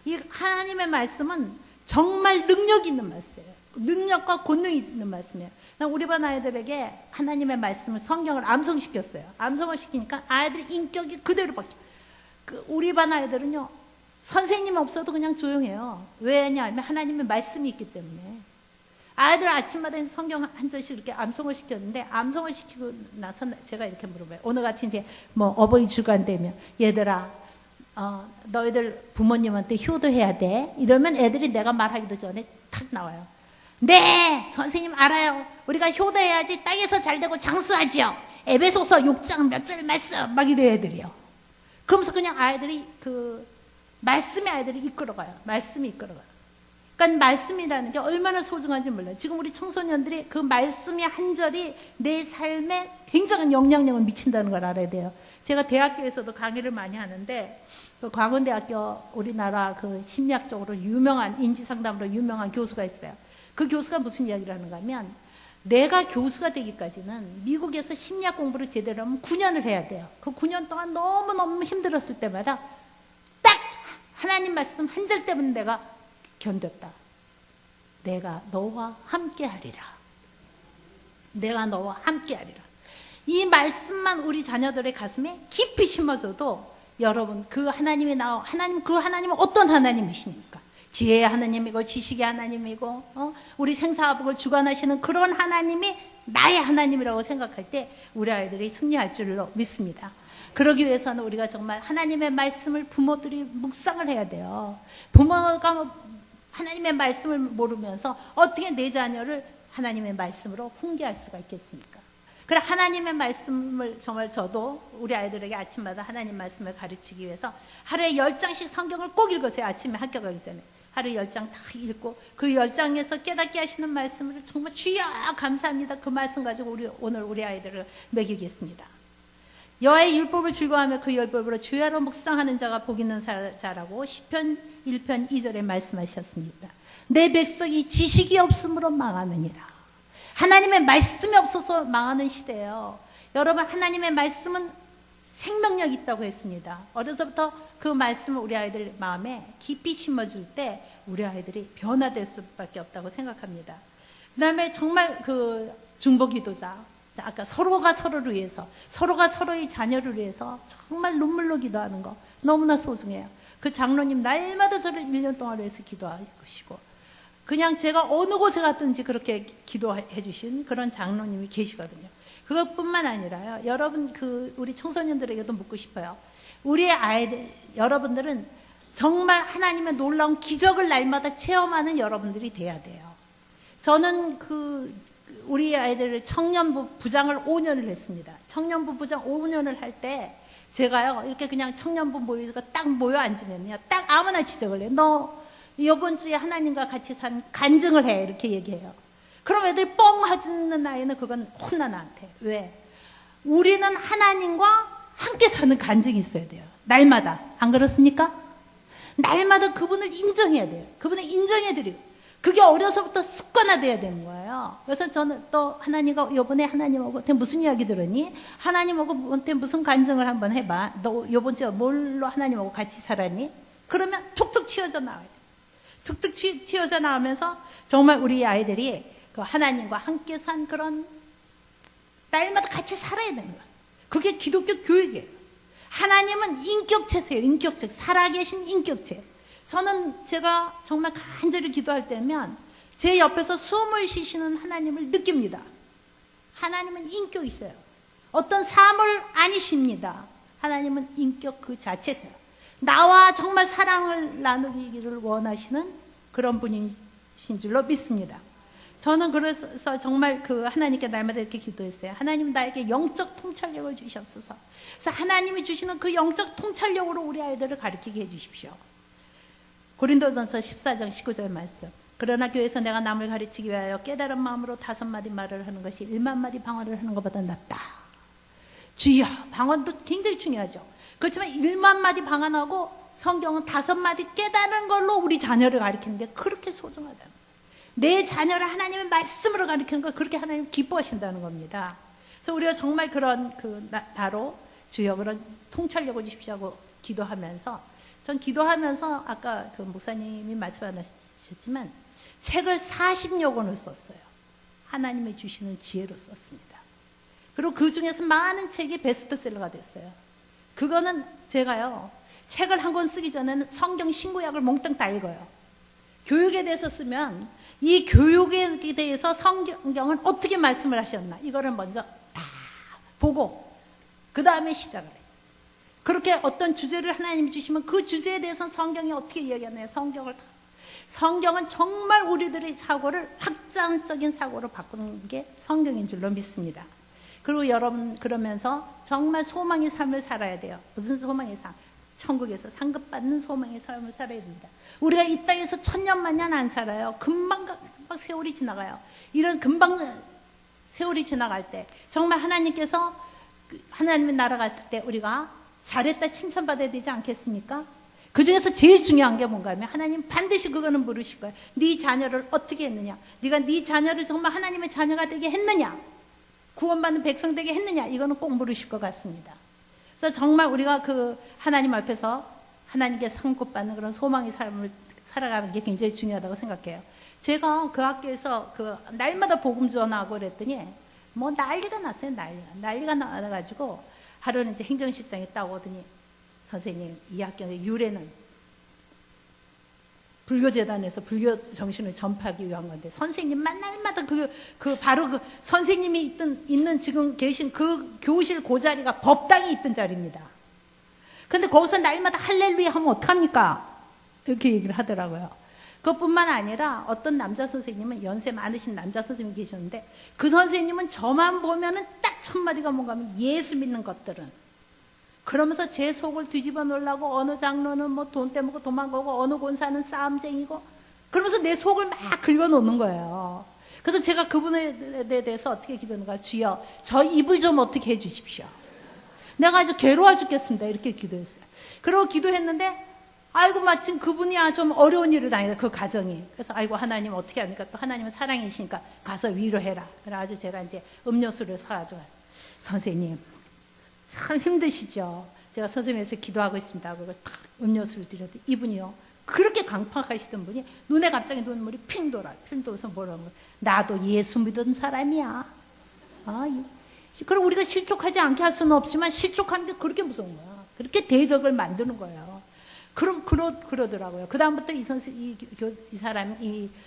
이 하나님의 말씀은 정말 능력 있는 말씀이에요. 능력과 권능이 있는 말씀이에요. 우리 반 아이들에게 하나님의 말씀을, 성경을 암송시켰어요. 암송을 시키니까 아이들 인격이 그대로 바뀌어요. 우리 반 아이들은요, 선생님 없어도 그냥 조용해요. 왜냐하면 하나님의 말씀이 있기 때문에. 아이들 아침마다 성경 한 절씩 이렇게 암송을 시켰는데, 암송을 시키고 나서 제가 이렇게 물어봐요. 오늘 같이 이제 뭐 어버이 주간 되면, 얘들아, 너희들 부모님한테 효도해야 돼. 이러면 애들이 내가 말하기도 전에 탁 나와요. 네, 선생님 알아요. 우리가 효도해야지 땅에서 잘 되고 장수하지요. 에베소서 6장 몇 절 말씀 막 이래 애들이요. 그러면서 그냥 아이들이 말씀의 아이들이 이끌어가요. 말씀이 이끌어가요. 그러니까 말씀이라는 게 얼마나 소중한지 몰라요. 지금 우리 청소년들이 그 말씀의 한 절이 내 삶에 굉장한 영향력을 미친다는 걸 알아야 돼요. 제가 대학교에서도 강의를 많이 하는데, 그 광운대학교 우리나라 그 심리학적으로 유명한, 인지상담으로 유명한 교수가 있어요. 그 교수가 무슨 이야기를 하는가 하면, 내가 교수가 되기까지는 미국에서 심리학 공부를 제대로 하면 9년을 해야 돼요. 그 9년 동안 너무너무 힘들었을 때마다 딱 하나님 말씀 한 절 때문에 내가 견뎠다. 내가 너와 함께 하리라. 내가 너와 함께 하리라. 이 말씀만 우리 자녀들의 가슴에 깊이 심어줘도, 여러분, 그 하나님이 그 하나님은 어떤 하나님이십니까? 지혜의 하나님이고 지식의 하나님이고 우리 생사화복을 주관하시는 그런 하나님이 나의 하나님이라고 생각할 때 우리 아이들이 승리할 줄로 믿습니다. 그러기 위해서는 우리가 정말 하나님의 말씀을 부모들이 묵상을 해야 돼요. 부모가 하나님의 말씀을 모르면서 어떻게 내 자녀를 하나님의 말씀으로 훈계할 수가 있겠습니까? 그래, 하나님의 말씀을 정말 저도 우리 아이들에게 아침마다 하나님 말씀을 가르치기 위해서 하루에 10장씩 성경을 꼭 읽으세요. 아침에 학교 가기 전에 하루에 10장 다 읽고, 그 10장에서 깨닫게 하시는 말씀을 정말 주여 감사합니다. 그 말씀 가지고 오늘 우리 아이들을 먹이겠습니다. 여호와의 율법을 즐거워하며 그 율법으로 주야로 묵상하는 자가 복 있는 자라고 시편 1편 2절에 말씀하셨습니다. 내 백성이 지식이 없으므로 망하느니라. 하나님의 말씀이 없어서 망하는 시대예요. 여러분, 하나님의 말씀은 생명력이 있다고 했습니다. 어려서부터 그 말씀을 우리 아이들 마음에 깊이 심어줄 때 우리 아이들이 변화될 수밖에 없다고 생각합니다. 그 다음에 정말 그 중보기도자, 아까 서로가 서로를 위해서, 서로가 서로의 자녀를 위해서 정말 눈물로 기도하는 거 너무나 소중해요. 그 장로님 날마다 저를 1년 동안 위해서 기도하시고, 그냥 제가 어느 곳에 갔든지 그렇게 기도해 주신 그런 장로님이 계시거든요. 그것뿐만 아니라요, 여러분, 우리 청소년들에게도 묻고 싶어요. 우리 아이들, 여러분들은 정말 하나님의 놀라운 기적을 날마다 체험하는 여러분들이 돼야 돼요. 저는 우리 아이들 청년부 부장을 5년을 했습니다. 청년부 부장 5년을 할 때 제가요, 이렇게 그냥 청년부 모여서 딱 모여 앉으면요, 딱 아무나 지적을 해요. 너 이번 주에 하나님과 같이 산 간증을 해, 이렇게 얘기해요. 그럼 애들이 뻥 하는 아이는 그건 혼나 나한테. 왜? 우리는 하나님과 함께 사는 간증이 있어야 돼요. 날마다. 안 그렇습니까? 날마다 그분을 인정해야 돼요. 그분을 인정해드리고, 그게 어려서부터 습관화돼야 되는 거예요. 그래서 저는 또 하나님과 이번에 하나님하고 무슨 이야기 들으니? 하나님하고 무슨 간증을 한번 해봐. 너 이번 주에 뭘로 하나님하고 같이 살았니? 그러면 툭툭 튀어져 나와야 돼. 툭툭 튀어져 나오면서 정말 우리 아이들이 그 하나님과 함께 산 그런, 날마다 같이 살아야 되는 거예요. 그게 기독교 교육이에요. 하나님은 인격체세요. 인격체. 살아계신 인격체. 제가 정말 간절히 기도할 때면 제 옆에서 숨을 쉬시는 하나님을 느낍니다. 하나님은 인격이세요. 어떤 사물 아니십니다. 하나님은 인격 그 자체세요. 나와 정말 사랑을 나누기를 원하시는 그런 분이신 줄로 믿습니다. 저는 그래서 정말 하나님께 날마다 이렇게 기도했어요. 하나님, 나에게 영적 통찰력을 주시옵소서. 그래서 하나님이 주시는 그 영적 통찰력으로 우리 아이들을 가르치게 해주십시오. 고린도전서 14장 19절 말씀. 그러나 교회에서 내가 남을 가르치기 위하여 깨달은 마음으로 5마디 말을 하는 것이 1만마디 방언을 하는 것보다 낫다. 주여, 방언도 굉장히 중요하죠. 그렇지만 1만마디 방언하고 성경은 5마디 깨달은 걸로 우리 자녀를 가르치는 게 그렇게 소중하다. 내 자녀를 하나님의 말씀으로 가르치는 걸 그렇게 하나님 기뻐하신다는 겁니다. 그래서 우리가 정말 그런 나로 주여 그런 통찰력을 주십시오 하고 기도하면서, 전 기도하면서 아까 목사님이 말씀하셨지만 책을 40여 권을 썼어요. 하나님이 주시는 지혜로 썼습니다. 그리고 그 중에서 많은 책이 베스트셀러가 됐어요. 그거는 제가요, 책을 한 권 쓰기 전에는 성경 신구약을 몽땅 다 읽어요. 교육에 대해서 쓰면 이 교육에 대해서 성경은 어떻게 말씀을 하셨나 이거를 먼저 다 보고 그 다음에 시작을 해요. 그렇게 어떤 주제를 하나님이 주시면 그 주제에 대해서 성경이 어떻게 이야기하나요? 성경은 정말 우리들의 사고를 확장적인 사고로 바꾸는 게 성경인 줄로 믿습니다. 그리고 여러분 그러면서 정말 소망의 삶을 살아야 돼요. 무슨 소망의 삶? 천국에서 상급받는 소망의 삶을 살아야 됩니다. 우리가 이 땅에서 천년만년 안 살아요. 금방 세월이 지나가요. 이런 금방 세월이 지나갈 때 정말 하나님께서 하나님의 나라 갔을 때 우리가 잘했다 칭찬받아야 되지 않겠습니까? 그 중에서 제일 중요한 게 뭔가 하면 하나님 반드시 그거는 물으실 거예요. 네 자녀를 어떻게 했느냐? 네가 네 자녀를 정말 하나님의 자녀가 되게 했느냐? 구원받는 백성 되게 했느냐? 이거는 꼭 물으실 것 같습니다. 그래서 정말 우리가 그 하나님 앞에서 하나님께 상급받는 그런 소망의 삶을 살아가는 게 굉장히 중요하다고 생각해요. 제가 그 학교에서 그 날마다 복음 전하고 그랬더니 뭐 난리가 났어요. 난리가 나가지고 하루는 이제 행정실장에 딱 오더니 선생님 이 학교의 유래는 불교재단에서 불교 정신을 전파하기 위한 건데 선생님만 날마다 바로 그 선생님이 있는 지금 계신 그 교실 그 자리가 법당이 있던 자리입니다. 근데 거기서 날마다 할렐루야 하면 어떡합니까? 이렇게 얘기를 하더라고요. 그것뿐만 아니라 어떤 남자 선생님은 연세 많으신 남자 선생님이 계셨는데 그 선생님은 저만 보면은 딱 첫 마디가 뭔가 하면 예수 믿는 것들은 그러면서 제 속을 뒤집어 놓으려고 어느 장로는 뭐 돈 떼먹고 도망가고 어느 권사는 싸움쟁이고 그러면서 내 속을 막 긁어놓는 거예요. 그래서 제가 그분에 대해서 어떻게 기도하는가? 주여 저 입을 좀 어떻게 해 주십시오. 내가 아주 괴로워 죽겠습니다. 이렇게 기도했어요. 그러고 기도했는데 아이고 마침 그분이 좀 어려운 일을 당해서 그 가정이 그래서 아이고 하나님 어떻게 합니까? 또 하나님은 사랑이시니까 가서 위로해라. 그래가지고 제가 이제 음료수를 사가지고 왔어요. 선생님 참 힘드시죠? 제가 선생님에서 기도하고 있습니다. 그리고 탁 음료수를 드렸더니 이분이요. 그렇게 강팍하시던 분이 눈에 갑자기 눈물이 핑 돌아서 뭐라고 나도 예수 믿은 사람이야. 그럼 우리가 실족하지 않게 할 수는 없지만 실족하는 게 그렇게 무서운 거야. 그렇게 대적을 만드는 거예요. 그러더라고요. 그다음부터 이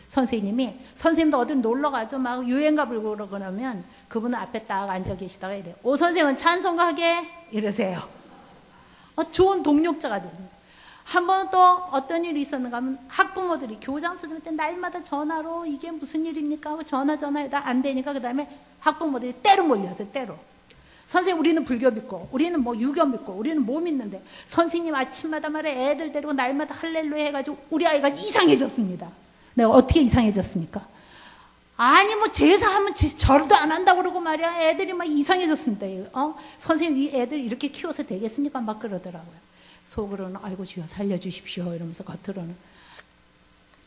선생님이 선생님도 어디 놀러 가죠. 막 유행가 불고 그러면 그분은 앞에 딱 앉아 계시다가 이래요. 오 선생은 찬송가게 이러세요. 좋은 동력자가 됩니다. 한 번 또 어떤 일이 있었는가 하면 학부모들이 교장 선생님한테 날마다 전화로 이게 무슨 일입니까 하고 전화해다 안 되니까 그 다음에 학부모들이 때로 몰려서 때로 선생님 우리는 불교 믿고 우리는 뭐 유교 믿고 우리는 뭐 믿는데 선생님 아침마다 말에 애들 데리고 날마다 할렐루야 해가지고 우리 아이가 이상해졌습니다. 내가 어떻게 이상해졌습니까? 아니 뭐 제사하면 절도 안 한다고 그러고 말이야. 애들이 막 이상해졌습니다. 선생님 이 애들 이렇게 키워서 되겠습니까? 막 그러더라고요. 속으로는 아이고 주여 살려주십시오 이러면서 겉으로는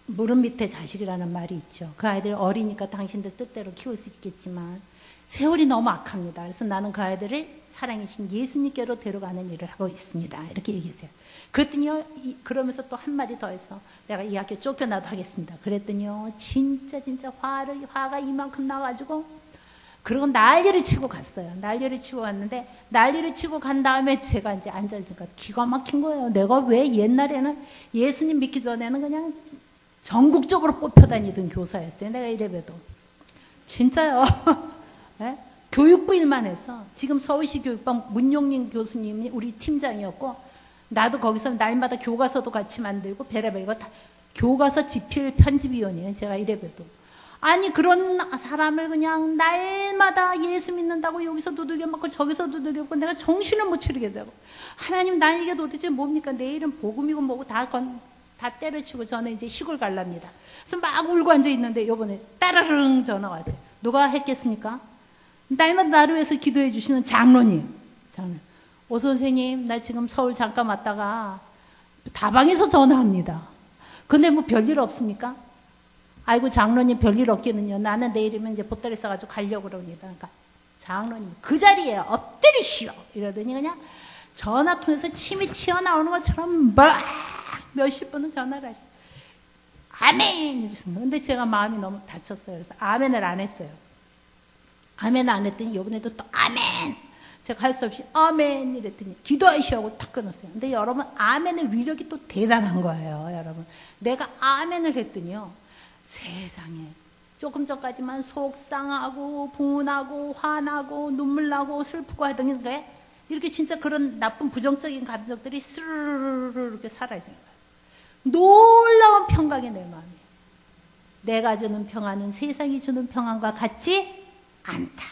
무릎 밑에 자식이라는 말이 있죠. 그 아이들이 어리니까 당신들 뜻대로 키울 수 있겠지만 세월이 너무 악합니다. 그래서 나는 그 아이들을 사랑이신 예수님께로 데려가는 일을 하고 있습니다. 이렇게 얘기했어요. 그랬더니요, 그러면서 또 한마디 더 했어. 내가 이 학교 쫓겨나도 하겠습니다. 그랬더니요, 진짜 화가 이만큼 나가지고, 그리고 난리를 치고 갔어요. 난리를 치고 갔는데, 난리를 치고 간 다음에 제가 이제 앉아있으니까 기가 막힌 거예요. 내가 왜 옛날에는 예수님 믿기 전에는 그냥 전국적으로 뽑혀다니던 교사였어요. 내가 이래봬도. 진짜요. 네? 교육부 일만 했어. 지금 서울시 교육청 문용린 교수님이 우리 팀장이었고 나도 거기서 날마다 교과서도 같이 만들고 별의별 거 다 교과서 집필 편집위원이에요. 제가 이래봬도. 아니 그런 사람을 그냥 날마다 예수 믿는다고 여기서 두들겨 맞고 저기서 두들겨 맞고 내가 정신을 못 차리게 되고 하나님 난 이게 도대체 뭡니까? 내일은 복음이고 뭐고 다 때려치고 저는 이제 시골 갈랍니다. 그래서 막 울고 앉아있는데 요번에 따르릉 전화 왔어요. 누가 했겠습니까? 날마다 나를 위해서 기도해 주시는 장로님. 오 선생님 나 지금 서울 잠깐 왔다가 다방에서 전화합니다. 근데 뭐 별일 없습니까? 아이고 장로님 별일 없겠는요. 나는 내일이면 이제 보따리 싸가지고 가려고 그럽니다. 그러니까 장로님 그 자리에 엎드리시오 이러더니 그냥 전화 통해서 침이 튀어나오는 것처럼 막 몇십 번은 전화를 하시죠. 아멘 이랬습니다. 근데 제가 마음이 너무 다쳤어요. 그래서 아멘을 안 했어요. 아멘 안 했더니 이번에도 또 아멘. 제가 할 수 없이 아멘 이랬더니 기도하시오 탁 끊었어요. 근데 여러분 아멘의 위력이 또 대단한 거예요. 여러분 내가 아멘을 했더니요, 세상에 조금 전까지만 속상하고 분하고 화나고 눈물 나고 슬프고 하던 게 이렇게 진짜 그런 나쁜 부정적인 감정들이 스르르르 이렇게 살아있어요. 놀라운 평강이 내 마음이에요. 내가 주는 평안은 세상이 주는 평안과 같지 않다.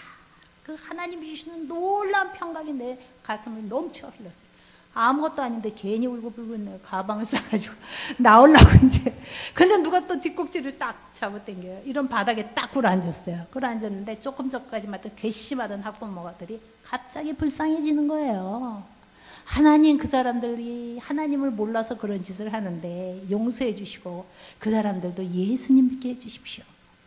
그 하나님이 주시는 놀라운 평강이 내 가슴을 넘쳐 흘렀어요. 아무것도 아닌데 괜히 울고불고 있네요. 가방을 싸가지고 나오려고 이제. 근데 누가 또 뒷꼭지를 딱 잡아당겨요. 이런 바닥에 딱 굴러앉았어요. 굴러앉았는데 조금 전까지만 또 괘씸하던 학부모들이 갑자기 불쌍해지는 거예요. 하나님, 그 사람들이 하나님을 몰라서 그런 짓을 하는데 용서해 주시고 그 사람들도 예수님 믿게 해 주십시오.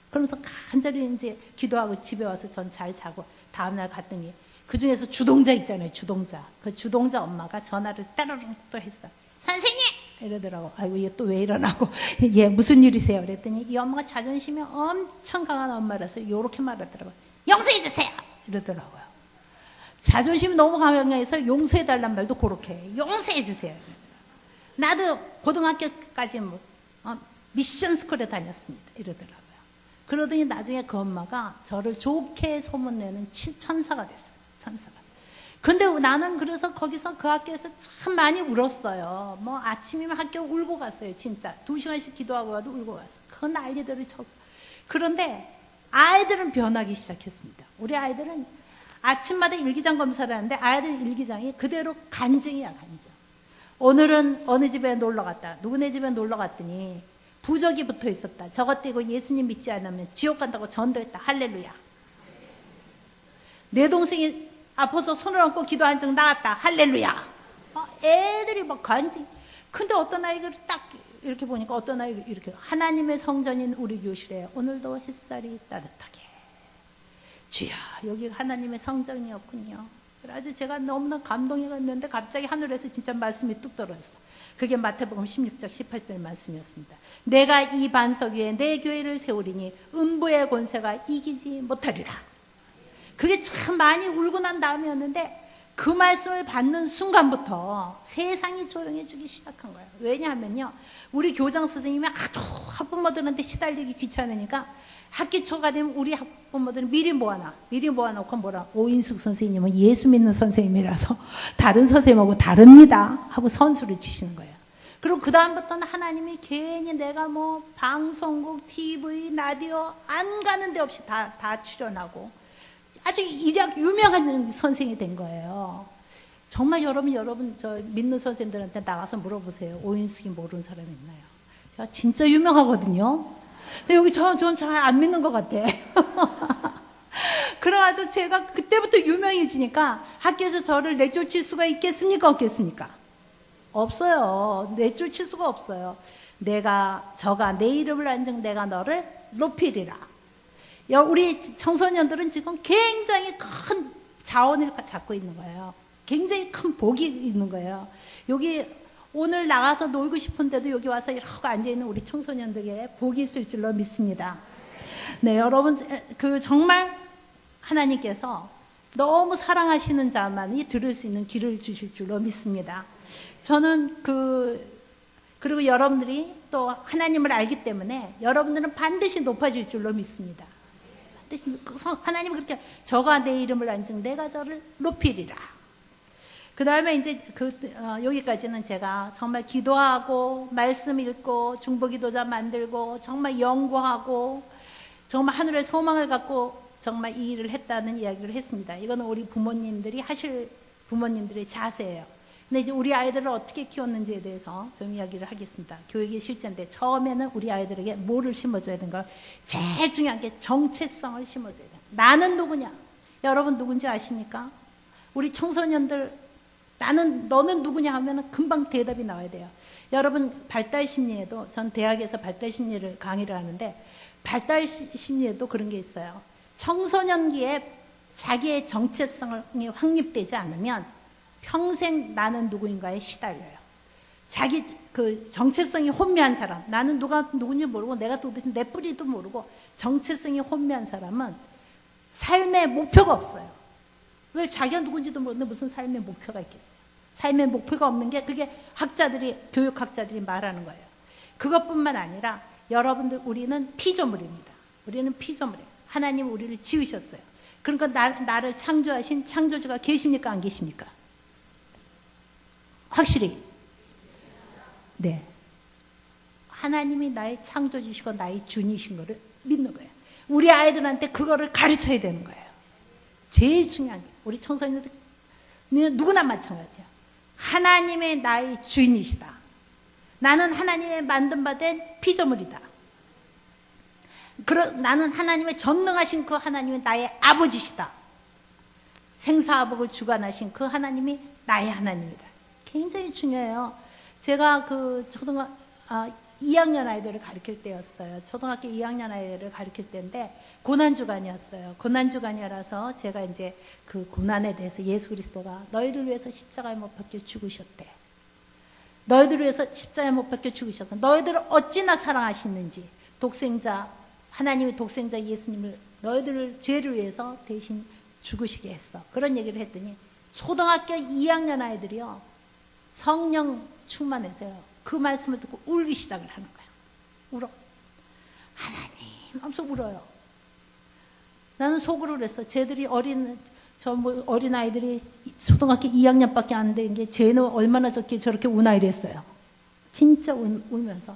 그러면서 간절히 이제 기도하고 집에 와서 전 잘 자고 다음날 갔더니 그 중에서 주동자 있잖아요. 주동자. 그 주동자 엄마가 전화를 따르릉 또 했어. 선생님! 이러더라고. 아이고, 얘 또 왜 이러나고. 얘 무슨 일이세요? 그랬더니 이 엄마가 자존심이 엄청 강한 엄마라서 요렇게 말하더라고요. 용서해주세요! 이러더라고요. 자존심이 너무 강해서 용서해달란 말도 그렇게 해요. 용서해주세요. 나도 고등학교까지 미션 스쿨에 다녔습니다. 이러더라고요. 그러더니 나중에 그 엄마가 저를 좋게 소문내는 천사가 됐어요. 천사가. 근데 나는 그래서 거기서 그 학교에서 참 많이 울었어요. 뭐 아침이면 학교 울고 갔어요. 진짜 2시간씩 기도하고 가도 울고 갔어요. 그 난리들을 쳐서. 그런데 아이들은 변하기 시작했습니다. 우리 아이들은 아침마다 일기장 검사를 하는데 아이들 일기장이 그대로 간증이야, 간증. 오늘은 어느 집에 놀러 갔다. 누구네 집에 놀러 갔더니 부적이 붙어 있었다. 저것 떼고 예수님 믿지 않으면 지옥 간다고 전도했다. 할렐루야. 내 동생이 아파서 손을 얹고 기도한 적 나왔다. 할렐루야. 애들이 막 간증. 근데 어떤 아이가 딱 이렇게 보니까 어떤 아이가 이렇게 하나님의 성전인 우리 교실에 오늘도 햇살이 따뜻하게. 주야, 여기 하나님의 성전이었군요. 아주 제가 너무나 감동해갔는데 갑자기 하늘에서 진짜 말씀이 뚝 떨어졌어. 그게 마태복음 16장 18절 말씀이었습니다. 내가 이 반석 위에 내 교회를 세우리니 음부의 권세가 이기지 못하리라. 그게 참 많이 울고 난 다음이었는데 그 말씀을 받는 순간부터 세상이 조용해지기 시작한 거예요. 왜냐하면요, 우리 교장 선생님이 아주 학부모들한테 시달리기 귀찮으니까 학기 초가 되면 우리 학부모들은 미리 모아놓고 뭐라, 오인숙 선생님은 예수 믿는 선생님이라서 다른 선생님하고 다릅니다 하고 선수를 치시는 거예요. 그리고 그 다음부터는 하나님이 괜히 내가 뭐 방송국, TV, 라디오 안 가는 데 없이 다 출연하고 아주 일약 유명한 선생이 된 거예요. 정말 여러분 저 믿는 선생님들한테 나가서 물어보세요. 오인숙이 모르는 사람이 있나요? 제가 진짜 유명하거든요. 근데 여기 전 잘 안 믿는 것 같아. 그래가지고 제가 그때부터 유명해지니까 학교에서 저를 내쫓을 수가 있겠습니까? 없겠습니까? 없어요. 내쫓을 수가 없어요. 저가 내 이름을 안증 내가 너를 높이리라. 우리 청소년들은 지금 굉장히 큰 자원을 잡고 있는 거예요. 굉장히 큰 복이 있는 거예요. 여기 오늘 나가서 놀고 싶은데도 여기 와서 이렇게 앉아있는 우리 청소년들에게 복이 있을 줄로 믿습니다. 네, 여러분, 정말 하나님께서 너무 사랑하시는 자만이 들을 수 있는 길을 주실 줄로 믿습니다. 저는 그리고 여러분들이 또 하나님을 알기 때문에 여러분들은 반드시 높아질 줄로 믿습니다. 반드시 하나님은 그렇게 저가 내 이름을 안증 내가 저를 높이리라. 그 다음에 이제 여기까지는 제가 정말 기도하고 말씀 읽고 중보기도자 만들고 정말 연구하고 정말 하늘의 소망을 갖고 정말 이 일을 했다는 이야기를 했습니다. 이거는 우리 부모님들이 하실 부모님들의 자세예요. 근데 이제 우리 아이들을 어떻게 키웠는지에 대해서 좀 이야기를 하겠습니다. 교육의 실제인데 처음에는 우리 아이들에게 뭐를 심어줘야 되는가? 제일 중요한 게 정체성을 심어줘야 돼요. 나는 누구냐? 여러분 누군지 아십니까? 우리 청소년들 너는 누구냐 하면 금방 대답이 나와야 돼요. 여러분 발달심리에도 전 대학에서 발달심리를 강의를 하는데 발달심리에도 그런 게 있어요. 청소년기에 자기의 정체성이 확립되지 않으면 평생 나는 누구인가에 시달려요. 자기 정체성이 혼미한 사람, 나는 누군지 모르고 내가 도대체 내 뿌리도 모르고 정체성이 혼미한 사람은 삶의 목표가 없어요. 왜 자기가 누군지도 모르는데 무슨 삶의 목표가 있겠어요? 삶의 목표가 없는 게 그게 교육학자들이 말하는 거예요. 그것뿐만 아니라 여러분들 우리는 피조물입니다. 우리는 피조물이에요. 하나님 우리를 지으셨어요. 그러니까 나를 창조하신 창조주가 계십니까? 안 계십니까? 확실히. 네. 하나님이 나의 창조주시고 나의 주니신 거를 믿는 거예요. 우리 아이들한테 그거를 가르쳐야 되는 거예요. 제일 중요한 게 우리 청소년들 누구나 마찬가지야. 하나님의 나의 주인이시다. 나는 하나님의 만든 바 된 피조물이다. 나는 하나님의 전능하신 그 하나님이 나의 아버지시다. 생사화복을 주관하신 그 하나님이 나의 하나님이다. 굉장히 중요해요. 제가 2학년 아이들을 가르칠 때였어요. 초등학교 2학년 아이들을 가르칠 때인데 고난주간이었어요. 고난주간이라서 제가 이제 그 고난에 대해서 예수 그리스도가 너희를 위해서 십자가에 못 박혀 죽으셨대. 너희들을 위해서 십자가에 못 박혀 죽으셔서 너희들을 어찌나 사랑하시는지 하나님의 독생자 예수님을 너희들을 죄를 위해서 대신 죽으시게 했어. 그런 얘기를 했더니 초등학교 2학년 아이들이요. 성령 충만해서요. 그 말씀을 듣고 울기 시작을 하는 거예요. 울어. 하나님 하면서 울어요. 나는 속으로 그랬어. 쟤들이 어린 아이들이 초등학교 2학년밖에 안 된 게 쟤는 얼마나 저렇게 우나 이랬어요. 진짜 울면서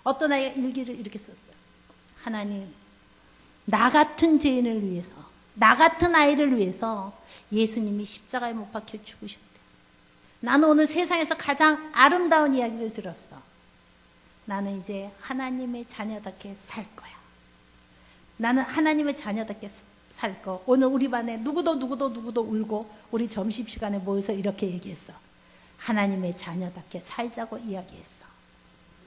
어떤 아이가 일기를 이렇게 썼어요. 하나님, 나 같은 죄인을 위해서, 나 같은 아이를 위해서 예수님이 십자가에 못 박혀 죽으셨대. 나는 오늘 세상에서 가장 아름다운 이야기를 들었어. 나는 이제 하나님의 자녀답게 살 거야. 나는 하나님의 자녀답게 살 거. 오늘 우리 반에 누구도 울고 우리 점심시간에 모여서 이렇게 얘기했어. 하나님의 자녀답게 살자고 이야기했어.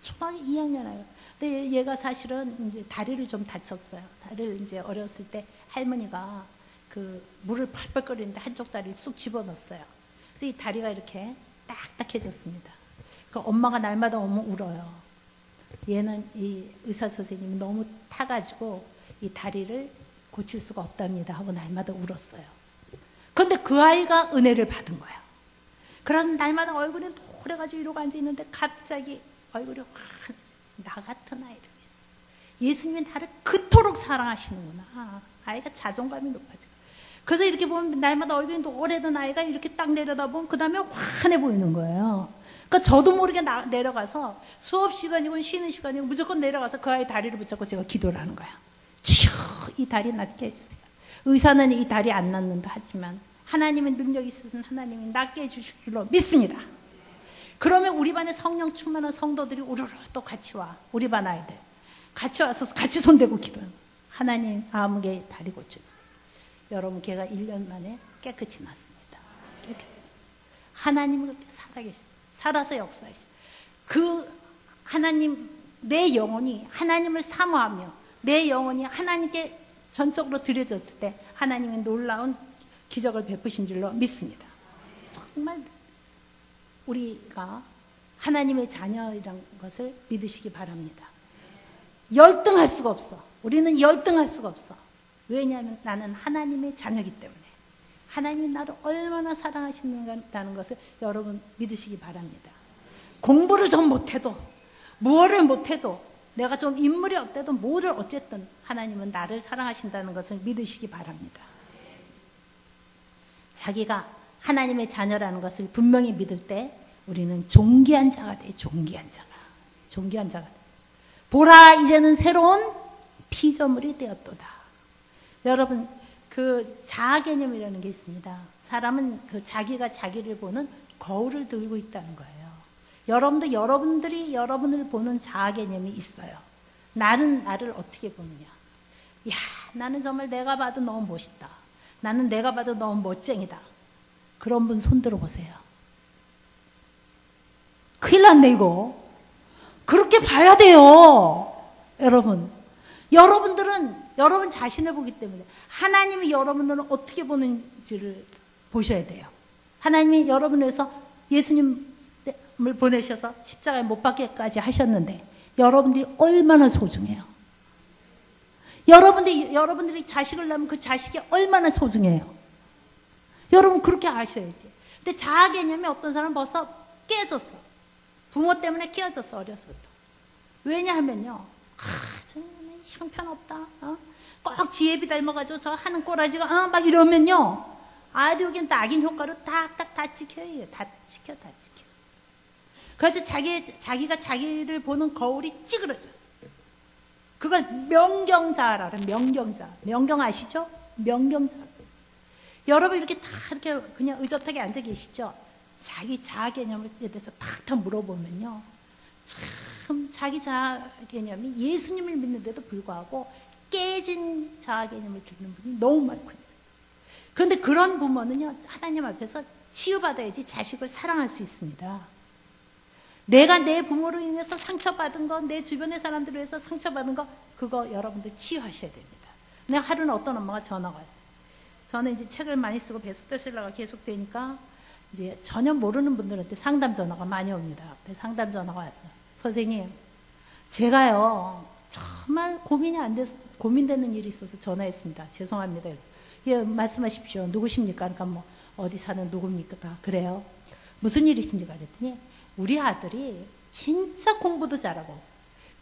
초등학교 2학년 아이가. 근데 얘가 사실은 이제 다리를 좀 다쳤어요. 다리를 이제 어렸을 때 할머니가 그 물을 펄펄 끓이는데 한쪽 다리를 쑥 집어넣었어요. 그래서 이 다리가 이렇게 딱딱해졌습니다. 그 엄마가 날마다 오면 울어요. 얘는 이 의사 선생님이 너무 타가지고 이 다리를 고칠 수가 없답니다 하고 날마다 울었어요. 그런데 그 아이가 은혜를 받은 거야. 그런 날마다 얼굴이 노래가지고 이러고 앉아있는데 갑자기 얼굴이 확 나 같은 아이를 위해서 예수님이 나를 그토록 사랑하시는구나. 아이가 자존감이 높아지고. 그래서 이렇게 보면 날마다 얼굴이 노래던 아이가 이렇게 딱 내려다보면 그 다음에 환해 보이는 거예요. 그러니까 저도 모르게 내려가서 수업 시간이고 쉬는 시간이고 무조건 내려가서 그 아이 다리를 붙잡고 제가 기도를 하는 거야. 주여 이 다리 낫게 해주세요. 의사는 이 다리 안 낫는다 하지만 하나님의 능력이 있으신 하나님이 낫게 해주실 줄로 믿습니다. 그러면 우리 반에 성령 충만한 성도들이 우르르 또 같이 와. 우리 반 아이들 같이 와서 같이 손대고 기도해요. 하나님 아무개 다리 고쳐주세요. 여러분 걔가 1년 만에 깨끗이 났습니다. 하나님은 그렇게 살아계시죠. 살아서 역사하시죠. 그 하나님 내 영혼이 하나님을 사모하며 내 영혼이 하나님께 전적으로 드려졌을 때 하나님의 놀라운 기적을 베푸신 줄로 믿습니다. 정말 우리가 하나님의 자녀이라는 것을 믿으시기 바랍니다. 열등할 수가 없어. 우리는 열등할 수가 없어. 왜냐하면 나는 하나님의 자녀이기 때문에 하나님이 나를 얼마나 사랑하시는가라는 것을 여러분 믿으시기 바랍니다. 공부를 좀 못해도 무엇을 못해도 내가 좀 인물이 어때도 뭐를 어쨌든 하나님은 나를 사랑하신다는 것을 믿으시기 바랍니다. 자기가 하나님의 자녀라는 것을 분명히 믿을 때 우리는 존귀한 자가 돼. 존귀한 자가 돼. 보라 이제는 새로운 피조물이 되었도다. 여러분 그 자아 개념이라는 게 있습니다. 사람은 그 자기가 자기를 보는 거울을 들고 있다는 거예요. 여러분도 여러분들이 여러분을 보는 자아 개념이 있어요. 나는 나를 어떻게 보느냐. 야, 나는 정말 내가 봐도 너무 멋있다. 나는 내가 봐도 너무 멋쟁이다. 그런 분 손 들어보세요. 큰일 났네 이거. 그렇게 봐야 돼요. 여러분들은 여러분 자신을 보기 때문에 하나님이 여러분을 어떻게 보는지를 보셔야 돼요. 하나님이 여러분을 위해서 예수님을 보내셔서 십자가에 못 박게까지 하셨는데 여러분들이 얼마나 소중해요. 여러분들이 자식을 낳으면 그 자식이 얼마나 소중해요. 여러분 그렇게 아셔야지. 근데 자아 개념이 어떤 사람은 벌써 깨졌어. 부모 때문에 깨어졌어, 어려서부터. 왜냐하면요, 정말 형편없다. 꼭 지혜비 닮아가지고 저 하는 꼬라지가 막 이러면요, 아주 여기 낙인 효과로 딱딱 다 찍혀요. 다 찍혀. 그래서 자기가 자기를 보는 거울이 찌그러져. 그건 명경자라 그래. 명경 아시죠? 명경자. 여러분 이렇게 다 이렇게 그냥 의젓하게 앉아 계시죠? 자기 자아 개념에 대해서 탁탁 물어보면요, 참 자기 자아 개념이 예수님을 믿는데도 불구하고 깨진 자아 개념을 듣는 분이 너무 많고 있어요. 그런데 그런 부모는요, 하나님 앞에서 치유받아야지 자식을 사랑할 수 있습니다. 내가 내 부모로 인해서 상처받은 거, 내 주변의 사람들로 해서 상처받은 거, 그거 여러분들 치유하셔야 됩니다. 근데 하루는 어떤 엄마가 전화가 왔어요. 저는 이제 책을 많이 쓰고 베스트셀러가 계속 되니까 이제 전혀 모르는 분들한테 상담 전화가 많이 옵니다. 상담 전화가 왔어요. 선생님, 제가요 정말 고민되는 일이 있어서 전화했습니다. 죄송합니다. 예, 말씀하십시오. 누구십니까? 그러니까 뭐 어디 사는 누굽니까? 그래요. 무슨 일이십니까? 그랬더니 우리 아들이 진짜 공부도 잘하고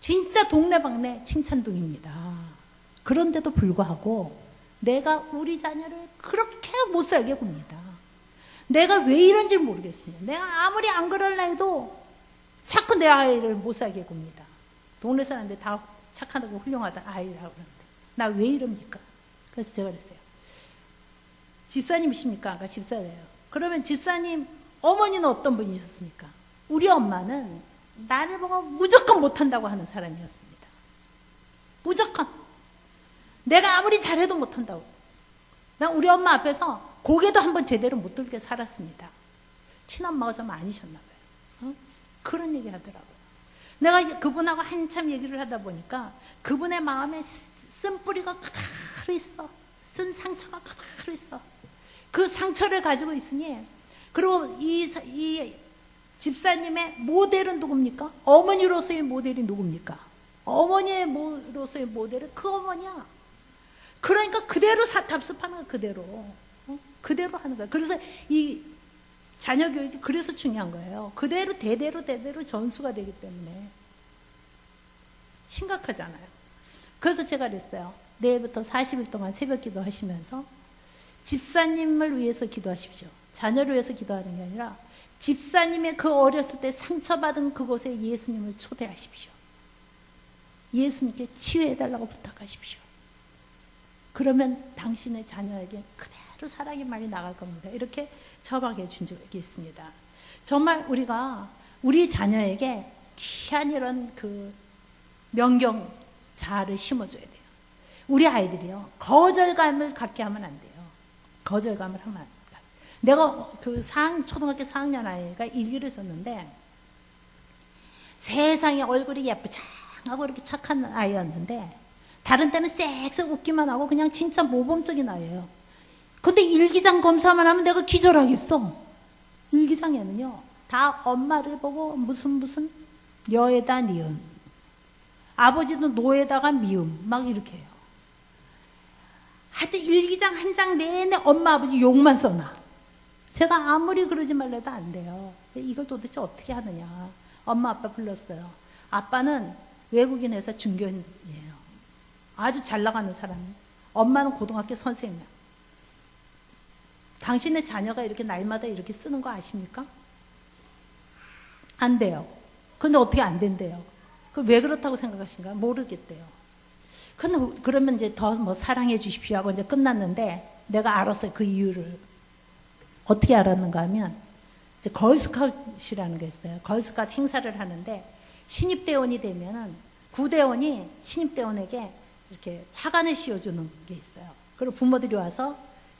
진짜 동네방네 칭찬둥입니다. 그런데도 불구하고 내가 우리 자녀를 그렇게 못살게 굽니다. 내가 왜 이런지 모르겠어요. 내가 아무리 안 그럴라 해도 자꾸 내 아이를 못살게 굽니다. 동네 사람들 다 착하고 훌륭하다 아이라고 그러는데 나 왜 이럽니까? 그래서 제가 그랬어요. 집사님이십니까? 아까 집사예요. 그러면 집사님 어머니는 어떤 분이셨습니까? 우리 엄마는 나를 보고 무조건 못한다고 하는 사람이었습니다. 무조건. 내가 아무리 잘해도 못한다고. 난 우리 엄마 앞에서 고개도 한번 제대로 못 들게 살았습니다. 친엄마가 좀 아니셨나 봐요. 그런 얘기 하더라고요. 내가 그분하고 한참 얘기를 하다 보니까 그분의 마음에 쓴 뿌리가 그대로 있어. 쓴 상처가 그대로 있어. 그 상처를 가지고 있으니, 그리고 이 집사님의 모델은 누굽니까? 어머니로서의 모델이 누굽니까? 어머니로서의 모델은 그 어머니야. 그러니까 그대로 답습하는 거야, 그대로. 그대로 하는 거야. 그래서 이 자녀 교육이 그래서 중요한 거예요. 그대로 대대로 전수가 되기 때문에. 심각하잖아요. 그래서 제가 그랬어요. 내일부터 40일 동안 새벽 기도 하시면서 집사님을 위해서 기도하십시오. 자녀를 위해서 기도하는 게 아니라 집사님의 그 어렸을 때 상처받은 그곳에 예수님을 초대하십시오. 예수님께 치유해달라고 부탁하십시오. 그러면 당신의 자녀에게 그대로 사랑이 많이 나갈 겁니다. 이렇게 처방해 준 적이 있습니다. 정말 우리가 우리 자녀에게 귀한 이런 그 명경 자아를 심어줘야 돼요. 우리 아이들이요, 거절감을 갖게 하면 안 돼요. 거절감을 하면 안 돼요. 내가 그 초등학교 4학년 아이가 일기를 썼는데, 세상에 얼굴이 예쁘장하고 이렇게 착한 아이였는데, 다른 때는 쓱쓱 웃기만 하고 그냥 진짜 모범적인 아이예요. 근데 일기장 검사만 하면 내가 기절하겠어. 일기장에는요, 다 엄마를 보고 무슨 여에다 니은, 아버지도 노에다가 미음, 막 이렇게 해요. 하여튼 일기장 한 장 내내 엄마 아버지 욕만 써놔. 제가 아무리 그러지 말래도 안 돼요. 이걸 도대체 어떻게 하느냐. 엄마 아빠 불렀어요. 아빠는 외국인 회사 중견이에요. 아주 잘 나가는 사람이에요. 엄마는 고등학교 선생님이야. 당신의 자녀가 이렇게 날마다 이렇게 쓰는 거 아십니까? 안 돼요. 근데 어떻게 안 된대요? 왜 그렇다고 생각하신가? 모르겠대요. 근데 그러면 이제 더 뭐 사랑해 주십시오 하고 이제 끝났는데, 내가 알았어요. 그 이유를. 어떻게 알았는가 하면, 이제 걸스카웃이라는 게 있어요. 걸스카웃 행사를 하는데, 신입대원이 되면은 구대원이 신입대원에게 이렇게 화관을 씌워주는 게 있어요. 그리고 부모들이 와서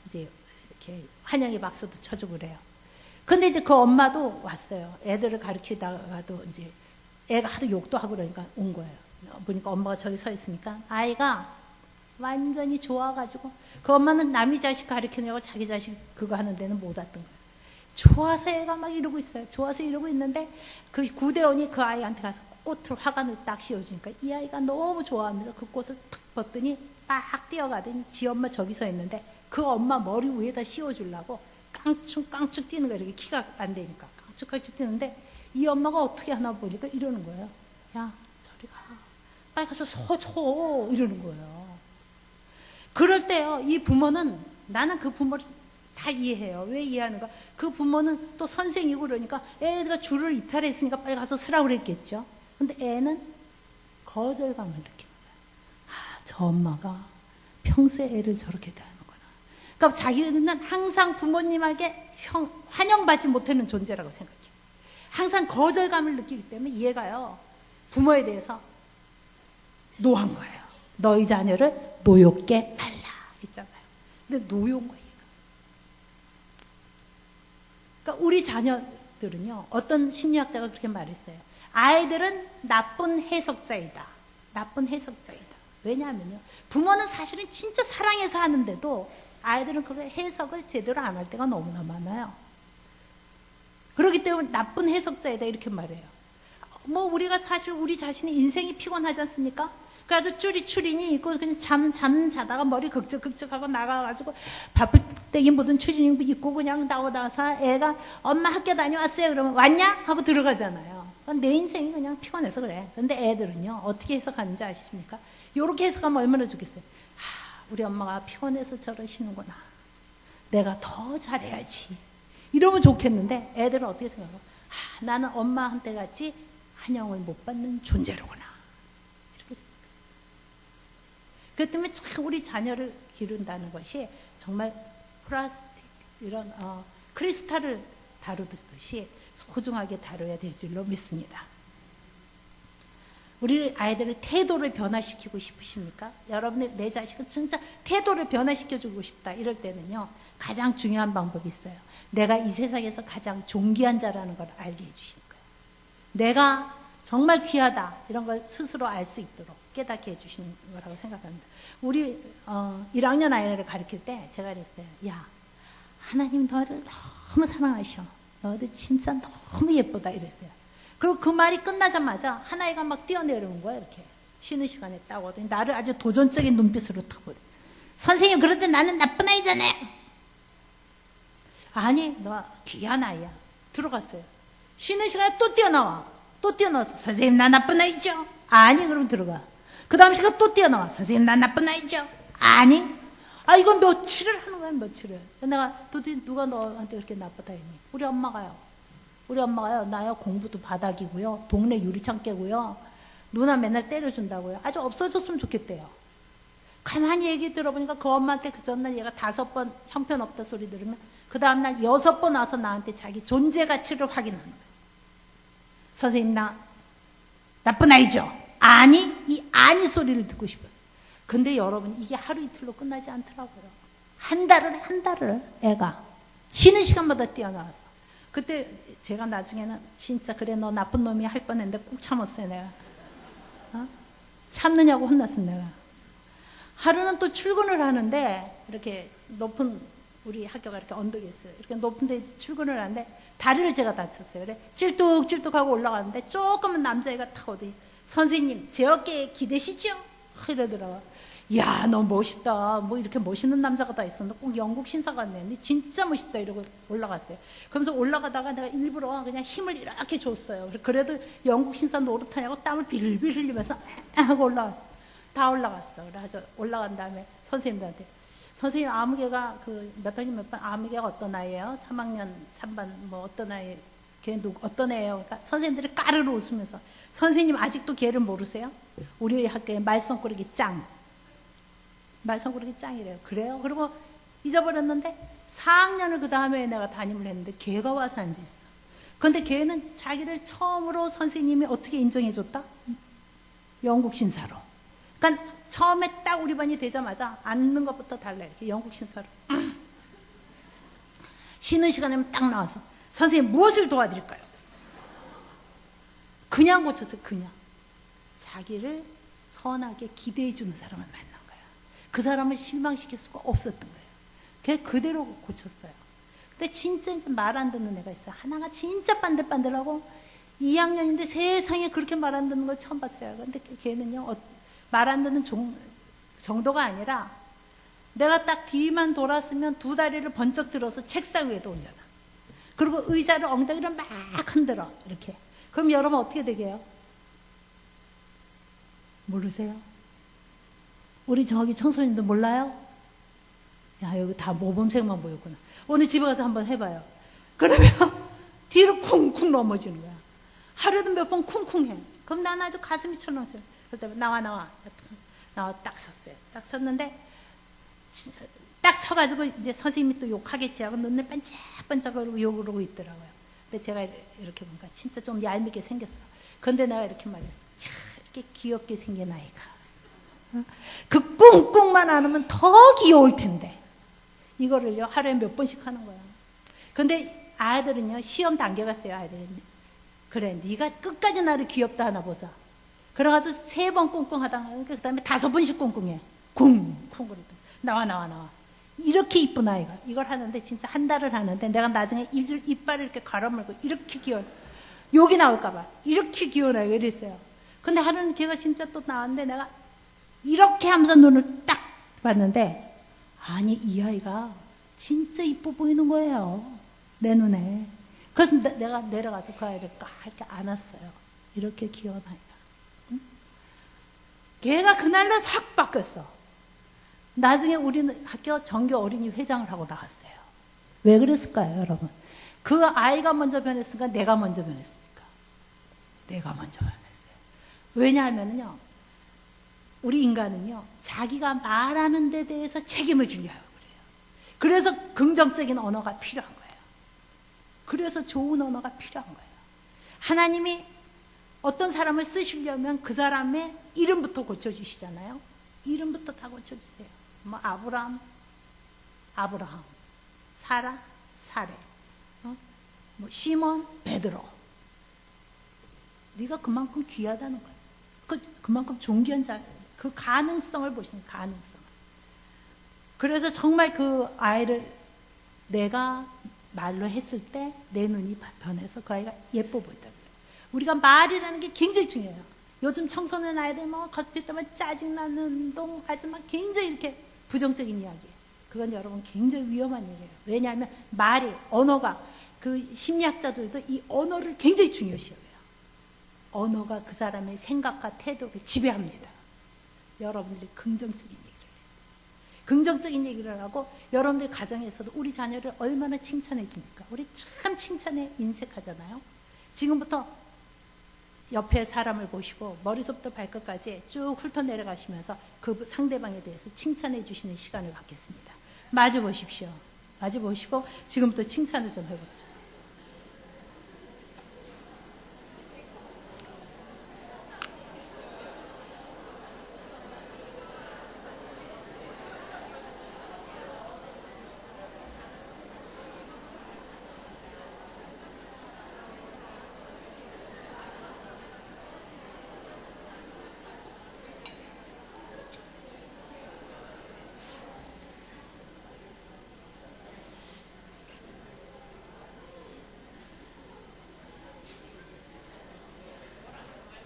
이제 이렇게 환영의 박수도 쳐주고 그래요. 근데 이제 그 엄마도 왔어요. 애들을 가르치다가도 이제 애가 하도 욕도 하고 그러니까 온 거예요. 보니까 엄마가 저기 서 있으니까 아이가 완전히 좋아가지고, 그 엄마는 남의 자식 가르치려고 자기 자식 그거 하는 데는 못 왔던 거예요. 좋아서 애가 막 이러고 있어요. 좋아서 이러고 있는데 그 구대원이 그 아이한테 가서 꽃을 화관을 딱 씌워주니까 이 아이가 너무 좋아하면서 그 꽃을 탁 벗더니 막 뛰어가더니 지 엄마 저기 서 있는데 그 엄마 머리 위에다 씌워주려고 깡충깡충 뛰는 거예요. 이렇게 키가 안 되니까 깡충깡충 뛰는데 이 엄마가 어떻게 하나 보니까 이러는 거예요. 야, 저리 가. 빨리 가서 서줘. 이러는 거예요. 그럴 때요, 이 부모는, 나는 그 부모를 다 이해해요. 왜 이해하는가? 그 부모는 또 선생이고 그러니까 애가 줄을 이탈했으니까 빨리 가서 쓰라고 그랬겠죠. 근데 애는 거절감을 느끼는 거예요. 아, 저 엄마가 평소에 애를 저렇게 대하는구나. 그러니까 자기는 항상 부모님에게 환영받지 못하는 존재라고 생각해요. 항상 거절감을 느끼기 때문에 얘가요, 부모에 대해서 노한 거예요. 너희 자녀를 노엽게 말라 했잖아요. 근데 노여운 거예요. 그러니까 우리 자녀들은요, 어떤 심리학자가 그렇게 말했어요. 아이들은 나쁜 해석자이다. 나쁜 해석자이다. 왜냐하면요, 부모는 사실은 진짜 사랑해서 하는데도 아이들은 그 해석을 제대로 안 할 때가 너무나 많아요. 그렇기 때문에 나쁜 해석자이다 이렇게 말해요. 뭐 우리가 사실 우리 자신의 인생이 피곤하지 않습니까? 그래가지고 추리닝 입고 그냥 잠 자다가 머리 극적극적하고 나가가지고 밥풀떼기 묻은 추리닝 입고 그냥 나오다가 애가 엄마 학교 다녀왔어요 그러면 왔냐? 하고 들어가잖아요. 내 인생이 그냥 피곤해서 그래. 근데 애들은요, 어떻게 해석하는지 아십니까? 요렇게 해석하면 얼마나 좋겠어요. 아, 우리 엄마가 피곤해서 저러시는구나. 내가 더 잘해야지. 이러면 좋겠는데 애들은 어떻게 생각해요? 아, 나는 엄마한테 같이 환영을 못 받는 존재로구나. 이렇게 생각해요. 그렇기 때문에 참 우리 자녀를 기른다는 것이 정말 플라스틱 이런 크리스탈을 다루듯이 소중하게 다뤄야 될 줄로 믿습니다. 우리 아이들의 태도를 변화시키고 싶으십니까? 여러분의 내 자식은 진짜 태도를 변화시켜주고 싶다 이럴 때는요, 가장 중요한 방법이 있어요. 내가 이 세상에서 가장 존귀한 자라는 걸 알게 해주시는 거예요. 내가 정말 귀하다 이런 걸 스스로 알 수 있도록 깨닫게 해주시는 거라고 생각합니다. 우리 1학년 아이를 가르칠 때 제가 그랬어요. 야, 하나님 너를 너무 사랑하셔. 너도 진짜 너무 예쁘다 이랬어요. 그리고 그 말이 끝나자마자 하나이가 막 뛰어내려온 거야. 이렇게 쉬는 시간에 딱 오더니 나를 아주 도전적인 눈빛으로 딱 보더니, 선생님 그런데 나는 나쁜 아이잖아요. 아니, 너 귀한 아이야. 들어갔어요. 쉬는 시간에 또 뛰어나와. 또 뛰어나와서 선생님 나 나쁜 아이죠? 아니. 그럼 들어가. 그 다음 시간 또 뛰어나와. 선생님 나 나쁜 아이죠? 아니. 아, 이건 며칠을 하는 거야, 며칠을. 내가 도대체 누가 너한테 그렇게 나쁘다 했니? 우리 엄마가요. 우리 엄마가요, 나요 공부도 바닥이고요, 동네 유리창 깨고요, 누나 맨날 때려준다고요. 아주 없어졌으면 좋겠대요. 가만히 얘기 들어보니까 그 엄마한테 그 전날 얘가 5번 형편없다 소리 들으면 그 다음날 6번 와서 나한테 자기 존재 가치를 확인하는 거예요. 선생님 나 나쁜 아이죠? 아니. 이 아니 소리를 듣고 싶었어요. 근데 여러분 이게 하루 이틀로 끝나지 않더라고요. 한 달을 애가 쉬는 시간마다 뛰어나와서. 그때 제가 나중에는 진짜 그래 너 나쁜 놈이 할 뻔했는데 꾹 참았어요 내가. 참느냐고 혼났습니다 내가. 하루는 또 출근을 하는데 이렇게 높은, 우리 학교가 이렇게 언덕에 있어요. 이렇게 높은 데 출근을 하는데 다리를 제가 다쳤어요. 그래 찔뚝찔뚝하고 올라가는데 조금은 남자애가 탁 오더니 선생님 제 어깨에 기대시죠? 이러더라고요. 야, 너 멋있다. 뭐 이렇게 멋있는 남자가 다 있어. 너 꼭 영국 신사 같네. 진짜 멋있다. 이러고 올라갔어요. 그러면서 올라가다가 내가 일부러 그냥 힘을 이렇게 줬어요. 그래도 영국 신사 노릇하냐고 땀을 빌빌 흘리면서 하고 다 올라갔어. 그래서 올라간 다음에 선생님들한테, 선생님 아무개가 몇 학년 몇 반 아무개가 어떤 아이예요? 3학년 3반 뭐 어떤 아이, 걔 어떤 애예요? 그러니까 선생님들이 까르르 웃으면서, 선생님 아직도 걔를 모르세요? 우리 학교에 말썽꾸러기 짱. 말썽꾸러기 짱이래요. 그래요? 그리고 잊어버렸는데 4학년을 그 다음에 내가 담임을 했는데 걔가 와서 앉아있어. 근데 걔는 자기를 처음으로 선생님이 어떻게 인정해줬다? 영국 신사로. 그러니까 처음에 딱 우리 반이 되자마자 앉는 것부터 달라. 이렇게 영국 신사로. 쉬는 시간에 딱 나와서 선생님 무엇을 도와드릴까요? 그냥 고쳤어요. 그냥. 자기를 선하게 기대해주는 사람을 만난 거예요. 그 사람을 실망시킬 수가 없었던 거예요. 걔 그대로 고쳤어요. 근데 진짜 이제 말 안 듣는 애가 있어요. 하나가 진짜 반들반들하고 2학년인데 세상에 그렇게 말 안 듣는 걸 처음 봤어요. 근데 걔는요, 말 안 듣는 정도가 아니라 내가 딱 뒤만 돌았으면 두 다리를 번쩍 들어서 책상 위에도 올려놔. 그리고 의자를 엉덩이를 막 흔들어. 이렇게. 그럼 여러분 어떻게 되게요? 모르세요? 우리 저기 청소년들 몰라요? 야, 여기 다 모범생만 모였구나. 오늘 집에 가서 한번 해봐요. 그러면 뒤로 쿵쿵 넘어지는 거야. 하루에도 몇 번 쿵쿵 해. 그럼 난 아주 가슴이 철렁철렁. 그때 나와 딱 섰어요. 딱 섰는데 딱 서가지고 이제 선생님이 또 욕하겠지 하고 눈을 반짝반짝하고 욕을 하고 있더라고요. 근데 제가 이렇게 보니까 진짜 좀 얄밉게 생겼어. 근데 내가 이렇게 말했어. 이렇게 귀엽게 생긴 아이가. 그 꿍꿍만 안 하면 더 귀여울 텐데. 이거를요 하루에 몇 번씩 하는 거야. 근데 아이들은요 시험 당겨갔어요. 아이들은. 그래 네가 끝까지 나를 귀엽다 하나 보자. 그래가지고 3번 꿍꿍 하다가 그 다음에 5번씩 꿍꿍해. 쿵쿵 그러더니 나와. 이렇게 이쁜 아이가 이걸 하는데 진짜 한 달을 하는데 내가 나중에 이빨을 이렇게 갈아물고 이렇게 귀여워. 욕이 나올까봐 이렇게 귀여운 아이가 이랬어요. 근데 하루는 걔가 진짜 또 나왔는데 내가 이렇게 하면서 눈을 딱 봤는데 아니 이 아이가 진짜 이뻐 보이는 거예요. 내 눈에. 그래서 내가 내려가서 그 아이를 딱 이렇게 안았어요. 이렇게 귀여운 아이가. 응? 걔가 그날로 확 바뀌었어. 나중에 우리는 학교 정교 어린이 회장을 하고 나갔어요. 왜 그랬을까요, 여러분? 그 아이가 먼저 변했으니까 내가 먼저 변했으니까. 내가 먼저 변했어요. 왜냐하면요, 우리 인간은요, 자기가 말하는 데 대해서 책임을 지려고 그래요. 그래서 긍정적인 언어가 필요한 거예요. 그래서 좋은 언어가 필요한 거예요. 하나님이 어떤 사람을 쓰시려면 그 사람의 이름부터 고쳐주시잖아요. 이름부터 다 고쳐주세요. 뭐 아브라함, 사라, 사레, 뭐 시몬, 베드로. 네가 그만큼 귀하다는 거예요. 그만큼 존귀한 자, 그 가능성을 보시는 가능성. 그래서 정말 그 아이를 내가 말로 했을 때 내 눈이 변해서 그 아이가 예뻐 보이더라고요. 우리가 말이라는 게 굉장히 중요해요. 요즘 청소년 아이들 뭐 겉빛 때문에 짜증나는 운동 하지 마 굉장히 이렇게 부정적인 이야기예요. 그건 여러분 굉장히 위험한 얘기예요. 왜냐하면 말이 언어가 그 심리학자들도 이 언어를 굉장히 중요시해요. 언어가 그 사람의 생각과 태도를 지배합니다. 여러분들이 긍정적인 얘기를 해요. 긍정적인 얘기를 하고 여러분들 가정에서도 우리 자녀를 얼마나 칭찬해 줍니까? 우리 참 칭찬에 인색하잖아요. 지금부터 옆에 사람을 보시고 머리서부터 발끝까지 쭉 훑어내려가시면서 그 상대방에 대해서 칭찬해 주시는 시간을 갖겠습니다. 마주 보십시오. 마주 보시고 지금부터 칭찬을 좀 해보세요.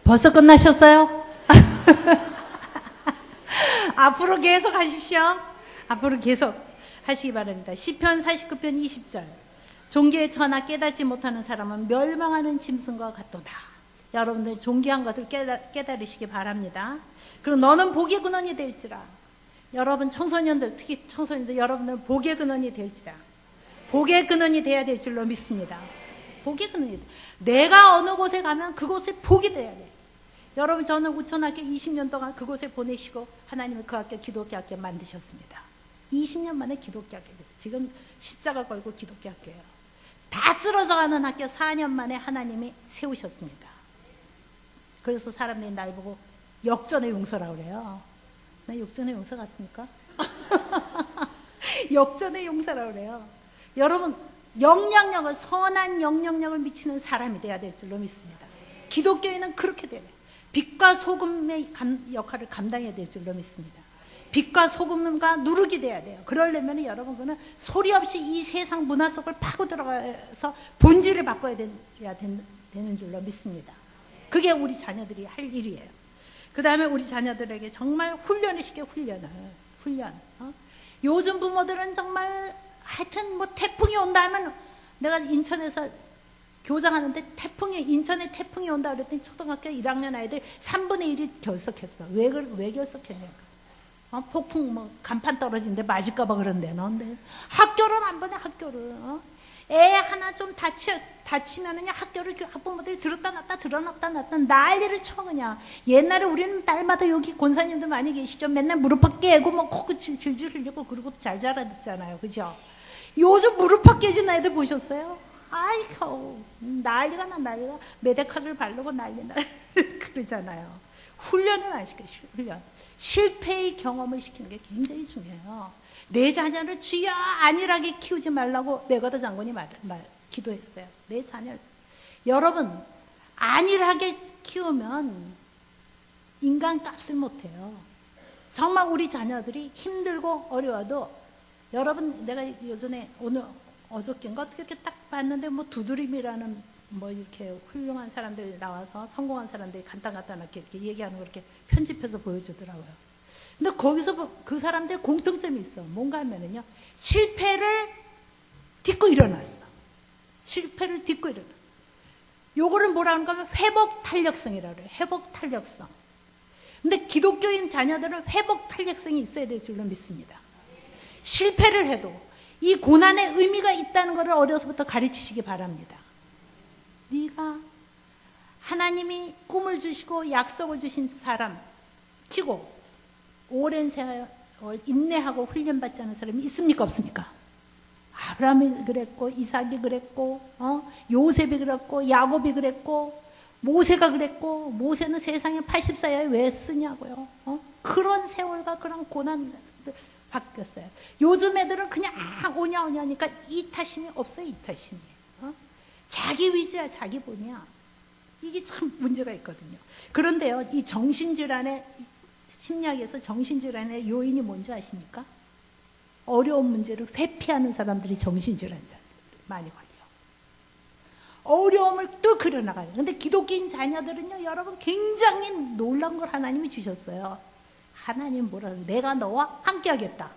벌써 끝나셨어요? 앞으로 계속 하십시오. 앞으로 계속 하시기 바랍니다. 시편 49편 20절. 종교에 처하나 깨닫지 못하는 사람은 멸망하는 짐승과 같도다. 여러분들 존귀한 것을 깨달으시기 바랍니다. 그리고 너는 복의 근원이 될지라. 여러분 청소년들, 특히 청소년들 여러분들은 복의 근원이 될지라. 복의 근원이 돼야 될 줄로 믿습니다. 복의 근원이 돼. 내가 어느 곳에 가면 그곳에 복이 돼야 돼. 여러분 저는 우천학교 20년 동안 그곳에 보내시고 하나님은 그 학교 기독교 학교 만드셨습니다. 20년 만에 기독교 학교 됐어요. 지금 십자가 걸고 기독교 학교예요. 다 쓰러져 가는 학교 4년 만에 하나님이 세우셨습니다. 그래서 사람들이 날 보고 역전의 용서라고 그래요. 나 역전의 용서 같습니까? 역전의 용서라고 그래요. 여러분 영향력을 선한 영향력을 미치는 사람이 돼야 될 줄로 믿습니다. 기독교인은 그렇게 돼요. 빛과 소금의 역할을 감당해야 될 줄로 믿습니다. 빛과 소금과 누룩이 돼야 돼요. 그러려면 여러분 그는 소리 없이 이 세상 문화 속을 파고 들어가서 본질을 바꿔야 되는 줄로 믿습니다. 그게 우리 자녀들이 할 일이에요. 그 다음에 우리 자녀들에게 정말 훈련을 시켜 훈련을. 훈련. 요즘 부모들은 정말 하여튼 뭐 태풍이 온다 하면, 내가 인천에서 교장하는데 인천에 태풍이 온다 그랬더니 초등학교 1학년 아이들 3분의 1이 결석했어. 왜 결석했냐고. 폭풍 뭐 간판 떨어지는데 맞을까봐 그런데. 근데 학교를 안 보내, 학교를. 애 하나 좀 다치면은 학교를 학부모들이 들었다 놨다 난리를 쳐. 그냥 옛날에 우리는 딸마다, 여기 권사님들 많이 계시죠? 맨날 무릎팍 깨고 뭐 코끝 질질 흘리고 그러고 잘 자라댔잖아요, 그죠? 요즘 무릎팍 깨진 애들 보셨어요? 아이고 난리가 메데카줄 바르고 난리나 그러잖아요. 훈련은 아시겠어요? 훈련. 실패의 경험을 시키는 게 굉장히 중요해요. 내 자녀를 주여 안일하게 키우지 말라고 메가더 장군이 기도했어요. 내 자녀를. 여러분, 안일하게 키우면 인간 값을 못해요. 정말 우리 자녀들이 힘들고 어려워도, 여러분, 내가 예전에 오늘 어저께인가 어떻게 이렇게 딱 봤는데, 뭐 두드림이라는 뭐 이렇게 훌륭한 사람들 나와서 성공한 사람들이 간단하게 이렇게 얘기하는 거 이렇게 편집해서 보여주더라고요. 근데 거기서 그 사람들 공통점이 있어. 뭔가 하면은요, 실패를 딛고 일어났어. 실패를 딛고 일어나. 요거를 뭐라 하는가 하면 회복 탄력성이라고 그래요. 회복 탄력성. 근데 기독교인 자녀들은 회복 탄력성이 있어야 될 줄로 믿습니다. 실패를 해도 이 고난의 의미가 있다는 것을 어려서부터 가르치시기 바랍니다. 네가 하나님이 꿈을 주시고 약속을 주신 사람 치고 오랜 세월 인내하고 훈련받지 않은 사람이 있습니까, 없습니까? 아브라함이 그랬고, 이삭이 그랬고, 요셉이 그랬고, 야곱이 그랬고, 모세가 그랬고. 모세는 세상에 80살에 왜 쓰냐고요. 그런 세월과 그런 고난 바뀌었어요. 요즘 애들은 그냥 오냐 하니까 이타심이 없어요. 이타심이. 자기 위주야, 자기 본이야. 이게 참 문제가 있거든요. 그런데요, 이 정신질환의 심리학에서 정신질환의 요인이 뭔지 아십니까? 어려운 문제를 회피하는 사람들이 정신질환자 많이 걸려요. 어려움을 또 그려나가요. 근데 기독교인 자녀들은요, 여러분 굉장히 놀라운 걸 하나님이 주셨어요. 하나님 뭐라 그래요? 내가 너와 함께 하겠다.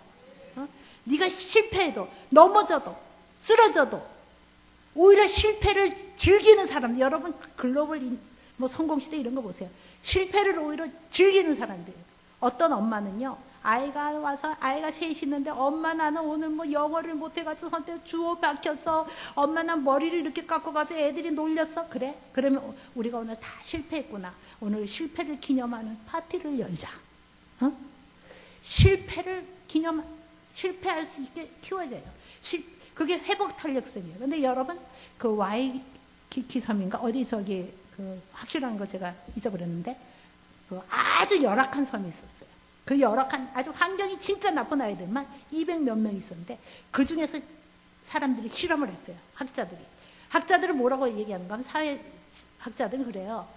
네가 실패해도, 넘어져도, 쓰러져도 오히려 실패를 즐기는 사람. 여러분 글로벌 뭐 성공시대 이런 거 보세요. 실패를 오히려 즐기는 사람들. 어떤 엄마는요, 아이가 와서, 아이가 셋이 있는데, 엄마 나는 오늘 뭐 영어를 못해가지고 선택 주워 박혔어. 엄마 난 머리를 이렇게 깎아가지고 애들이 놀렸어. 그래? 그러면 우리가 오늘 다 실패했구나. 오늘 실패를 기념하는 파티를 열자. 실패를 실패할 수 있게 키워야 돼요. 그게 회복 탄력성이에요. 근데 여러분, 그 와이키키 섬인가? 어디 그 확실한 거 제가 잊어버렸는데, 그 아주 열악한 섬이 있었어요. 그 열악한, 아주 환경이 진짜 나쁜 아이들만 200몇 명 있었는데, 그 중에서 사람들이 실험을 했어요. 학자들은 뭐라고 얘기하는가 하면, 사회학자들은 그래요.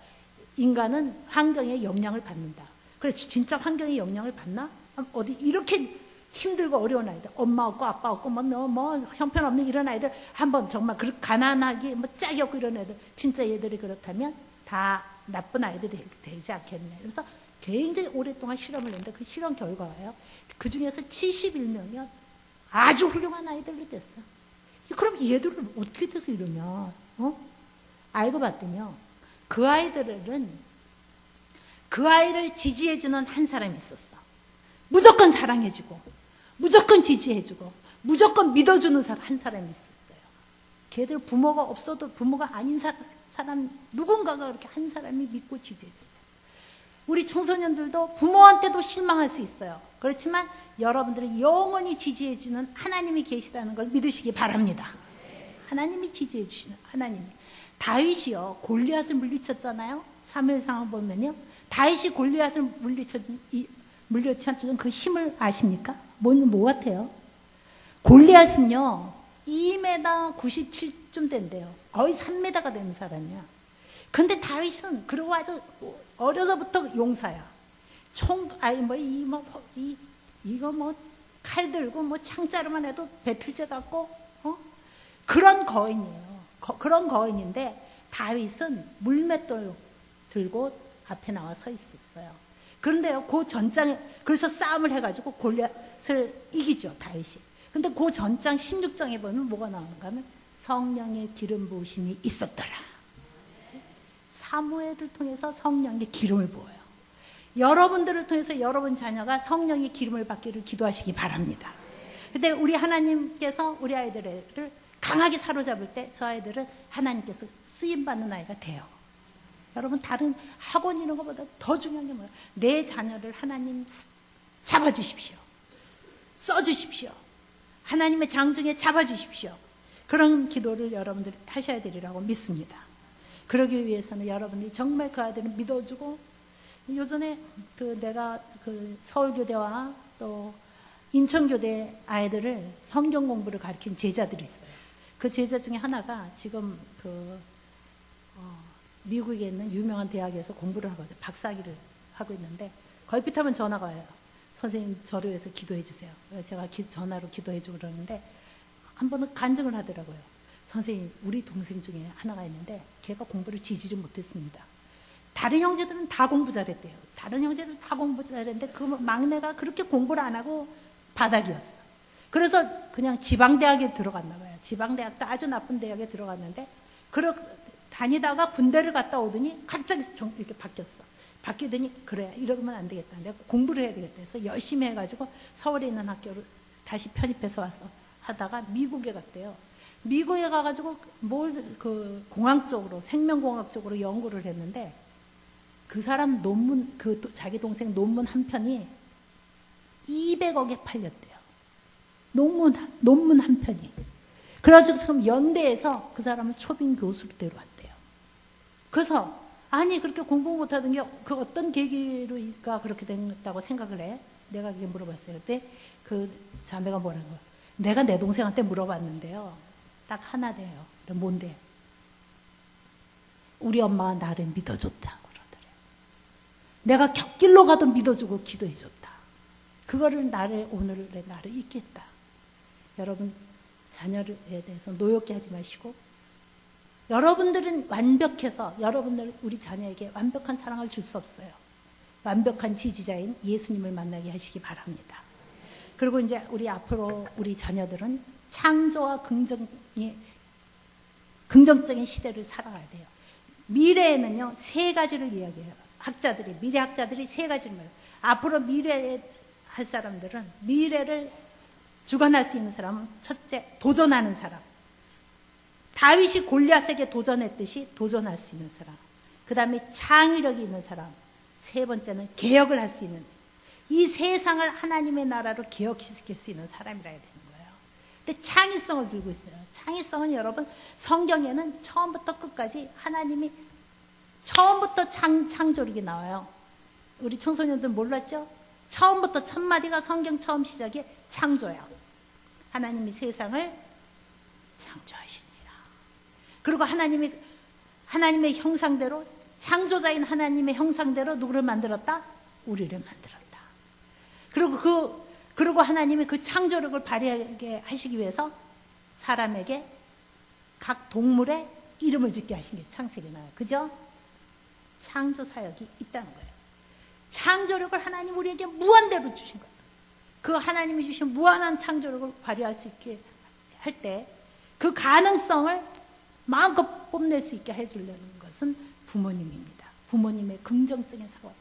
인간은 환경에 영향을 받는다. 그래, 진짜 환경에 영향을 받나? 어디 이렇게 힘들고 어려운 아이들, 엄마 없고 아빠 없고 뭐 형편없는 이런 아이들, 한번 정말 가난하게 뭐 짝이 없고 이런 애들, 진짜 얘들이 그렇다면 다 나쁜 아이들이 되지 않겠네. 그래서 굉장히 오랫동안 실험을 했는데, 그 실험 결과가요, 그 중에서 71명이 아주 훌륭한 아이들로 됐어. 그럼 얘들은 어떻게 돼서 이러냐? 알고 봤더니요, 그 아이들은 그 아이를 지지해주는 한 사람이 있었어. 무조건 사랑해주고, 무조건 지지해주고, 무조건 믿어주는 한 사람이 있었어요. 걔들 부모가 없어도, 부모가 아닌 사람 누군가가 그렇게 한 사람이 믿고 지지해줬어요. 우리 청소년들도 부모한테도 실망할 수 있어요. 그렇지만 여러분들은 영원히 지지해주는 하나님이 계시다는 걸 믿으시기 바랍니다. 하나님이 지지해주시는 하나님이. 다윗이요, 골리앗을 물리쳤잖아요. 사무엘상을 보면요, 다윗이 골리앗을 물리쳤던 그 힘을 아십니까? 뭐 같아요? 골리앗은요, 2m 97쯤 된대요. 거의 3m가 되는 사람이야. 근데 다윗은 그러고 아주 어려서부터 용사야. 이거 뭐 칼 들고 뭐 창자루만 해도 배틀제 갖고, 그런 거인이에요. 그런 거인인데, 다윗은 물맷돌 들고 앞에 나와 서 있었어요. 그런데요, 그 전장에, 그래서 싸움을 해가지고 골리앗을 이기죠, 다윗이. 근데 그 전장 16장에 보면 뭐가 나오는가 하면 성령의 기름 부으심이 있었더라. 사무엘을 통해서 성령의 기름을 부어요. 여러분들을 통해서 여러분 자녀가 성령의 기름을 받기를 기도하시기 바랍니다. 근데 우리 하나님께서 우리 아이들을 강하게 사로잡을 때 저 아이들은 하나님께서 쓰임받는 아이가 돼요. 여러분, 다른 학원 이런 것보다 더 중요한 게 뭐예요? 내 자녀를 하나님 잡아주십시오. 써주십시오. 하나님의 장중에 잡아주십시오. 그런 기도를 여러분들이 하셔야 되리라고 믿습니다. 그러기 위해서는 여러분들이 정말 그 아이들을 믿어주고, 요전에 내가 서울교대와 또 인천교대 아이들을 성경 공부를 가르친 제자들이 있어요. 그 제자 중에 하나가 지금 미국에 있는 유명한 대학에서 공부를 하고 있어요. 박사학위를 하고 있는데 걸핏 하면 전화가 와요. 선생님, 저를 위해서 기도해 주세요. 제가 전화로 기도해 주고 그러는데 한 번은 간증을 하더라고요. 선생님, 우리 동생 중에 하나가 있는데 걔가 공부를 지지를 못했습니다. 다른 형제들은 다 공부 잘했대요. 다른 형제들 다 공부 잘했는데 그 막내가 그렇게 공부를 안 하고 바닥이었어요. 그래서 그냥 지방대학에 들어갔나 봐요. 지방대학도 아주 나쁜 대학에 들어갔는데 다니다가 군대를 갔다 오더니 갑자기 이렇게 바뀌었어. 바뀌더니 그래, 이러면 안 되겠다. 내가 공부를 해야 되겠다 해서 열심히 해가지고 서울에 있는 학교를 다시 편입해서 와서 하다가 미국에 갔대요. 미국에 가가지고 공학 쪽으로, 생명공학 쪽으로 연구를 했는데 그 사람 논문, 자기 동생 논문 한 편이 200억에 팔렸대요. 논문 한 편이. 그래가지고 지금 연대에서 그 사람을 초빙 교수로 데려왔대요. 그래서 아니, 그렇게 공부 못하던 게 그 어떤 계기로가 그렇게 됐다고 생각을 해? 내가 그게 물어봤어요. 그때 그 자매가 뭐라는 거야? 내가 내 동생한테 물어봤는데요. 딱 하나 돼요. 뭔데? 우리 엄마가 나를 믿어줬다고 그러더래요. 내가 곁길로 가도 믿어주고 기도해줬다. 그거를 오늘 나를 잊겠다. 여러분, 자녀에 대해서 노엽게 하지 마시고, 여러분들은 완벽해서 우리 자녀에게 완벽한 사랑을 줄 수 없어요. 완벽한 지지자인 예수님을 만나게 하시기 바랍니다. 그리고 이제 앞으로 우리 자녀들은 창조와 긍정적인 시대를 살아가야 돼요. 미래에는요, 세 가지를 이야기해요. 미래 학자들이 세 가지를 말해요. 앞으로 미래에 할 사람들은, 미래를 주관할 수 있는 사람은 첫째, 도전하는 사람. 다윗이 골리앗에게 도전했듯이 도전할 수 있는 사람. 그 다음에 창의력이 있는 사람. 세 번째는 개혁을 할 수 있는, 이 세상을 하나님의 나라로 개혁시킬 수 있는 사람이라 해야 되는 거예요. 근데 창의성을 들고 있어요. 창의성은 여러분, 성경에는 처음부터 끝까지 하나님이 처음부터 창조력이 나와요. 우리 청소년들 몰랐죠? 처음부터 첫 마디가 성경 처음 시작이 창조예요. 하나님이 세상을 창조하시니라. 그리고 하나님의 형상대로, 창조자인 하나님의 형상대로 누구를 만들었다? 우리를 만들었다. 그리고 하나님이 그 창조력을 발휘하게 하시기 위해서 사람에게 각 동물의 이름을 짓게 하신 게 창세기 나와요. 그죠? 창조 사역이 있다는 거예요. 창조력을 하나님 우리에게 무한대로 주신 거예요. 그 하나님이 주신 무한한 창조력을 발휘할 수 있게 할 때 그 가능성을 마음껏 뽐낼 수 있게 해주려는 것은 부모님입니다. 부모님의 긍정적인 사고.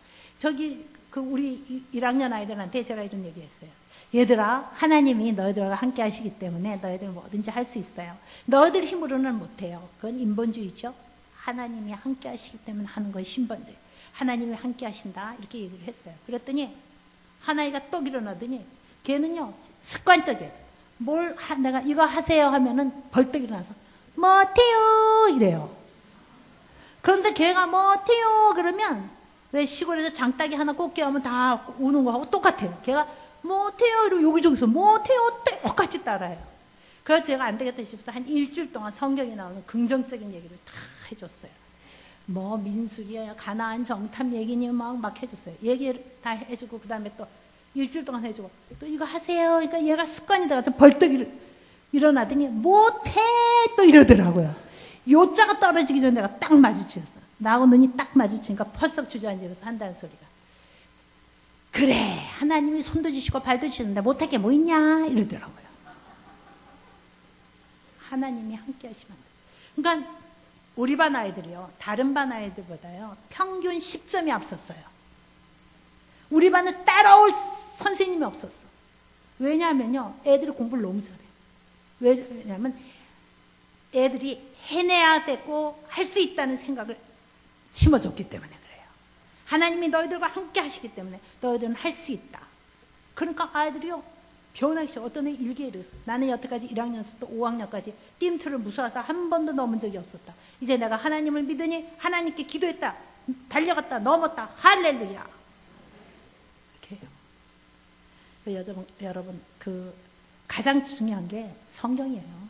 우리 1학년 아이들한테 제가 이런 얘기 했어요. 얘들아, 하나님이 너희들과 함께 하시기 때문에 너희들 뭐든지 할 수 있어요. 너희들 힘으로는 못해요. 그건 인본주의죠. 하나님이 함께 하시기 때문에 하는 건 신본주의. 하나님이 함께 하신다, 이렇게 얘기를 했어요. 그랬더니 하나이가 똑 일어나더니 걔는요, 습관적이에요. 내가 이거 하세요 하면은 벌떡 일어나서 못해요 이래요. 그런데 걔가 못해요 그러면, 왜 시골에서 장따기 하나 꽂게 하면 다 우는 거하고 똑같아요. 걔가 못해요 이러고 여기저기서 못해요 똑같이 따라해요. 그래서 제가 안 되겠다 싶어서 한 일주일 동안 성경에 나오는 긍정적인 얘기를 다 해줬어요. 민수기야, 가나안 정탐 얘기니 막 해줬어요. 얘기 다 해주고, 그 다음에 또 일주일 동안 해주고, 또 이거 하세요. 그러니까 얘가 습관이 들어가서 벌떡 일어나더니 못해 또 이러더라고요. 요자가 떨어지기 전에 내가 딱 마주치었어. 나하고 눈이 딱 마주치니까 펄썩 주저앉으면서 한다는 소리가. 그래, 하나님이 손도 주시고 발도 주시는데 못할 게 뭐 있냐 이러더라고요. 하나님이 함께 하시면 안 돼요. 그러니까 우리 반 아이들이요, 다른 반 아이들보다요 평균 10점이 앞섰어요. 우리 반은 따라올 선생님이 없었어. 왜냐하면요, 애들이 공부를 너무 잘해요. 왜냐하면 애들이 해내야 되고 할 수 있다는 생각을 심어줬기 때문에 그래요. 하나님이 너희들과 함께 하시기 때문에 너희들은 할 수 있다. 그러니까 아이들이요 변하기 시작. 어떤 애 일기에 이랬어. 나는 여태까지 1학년부터 5학년까지 띠임틀을 무서워서 한 번도 넘은 적이 없었다. 이제 내가 하나님을 믿으니 하나님께 기도했다. 달려갔다. 넘었다. 할렐루야. 이렇게 해요. 여러분 그 가장 중요한 게 성경이에요.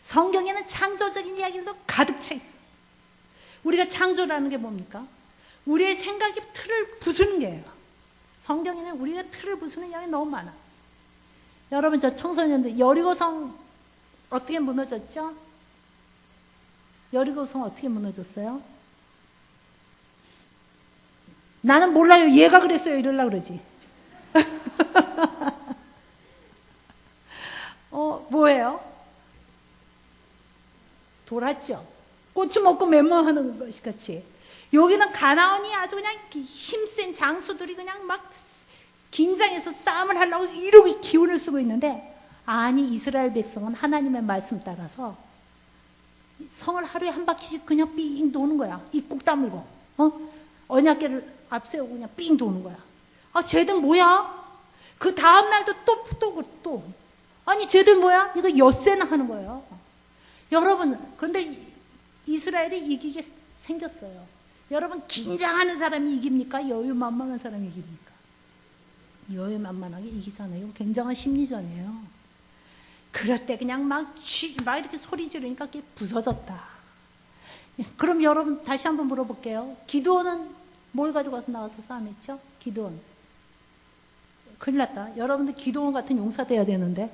성경에는 창조적인 이야기도 가득 차 있어요. 우리가 창조라는 게 뭡니까? 우리의 생각이 틀을 부수는 게예요. 성경에는 우리가 틀을 부수는 이야기 너무 많아. 여러분 저 청소년들 여리고성 어떻게 무너졌죠? 여리고성 어떻게 무너졌어요? 나는 몰라요. 얘가 그랬어요. 이러려고 그러지. 뭐예요? 돌았죠. 고추 먹고 맴매하는 것이 같이. 여기는 가나안이 아주 그냥 힘센 장수들이 그냥 막 긴장해서 싸움을 하려고 이렇게 기운을 쓰고 있는데, 아니 이스라엘 백성은 하나님의 말씀 따라서 성을 하루에 한 바퀴씩 그냥 삥 도는 거야. 입국 다물고 언약궤를 앞세우고 그냥 삥 도는 거야. 아 쟤들 뭐야? 그 다음 날도 또 아니 쟤들 뭐야? 이거 엿새나 하는 거예요. 여러분 그런데 이스라엘이 이기게 생겼어요. 여러분 긴장하는 사람이 이깁니까? 여유만만한 사람이 이깁니까? 여유만만하게 이기잖아요. 이거 굉장한 심리전이에요. 그럴 때 그냥 막 이렇게 소리 지르니까 그게 부서졌다. 그럼 여러분 다시 한번 물어볼게요. 기드온은 뭘 가지고 와서 나와서 싸움했죠? 기드온. 큰일 났다. 여러분들 기드온 같은 용사 돼야 되는데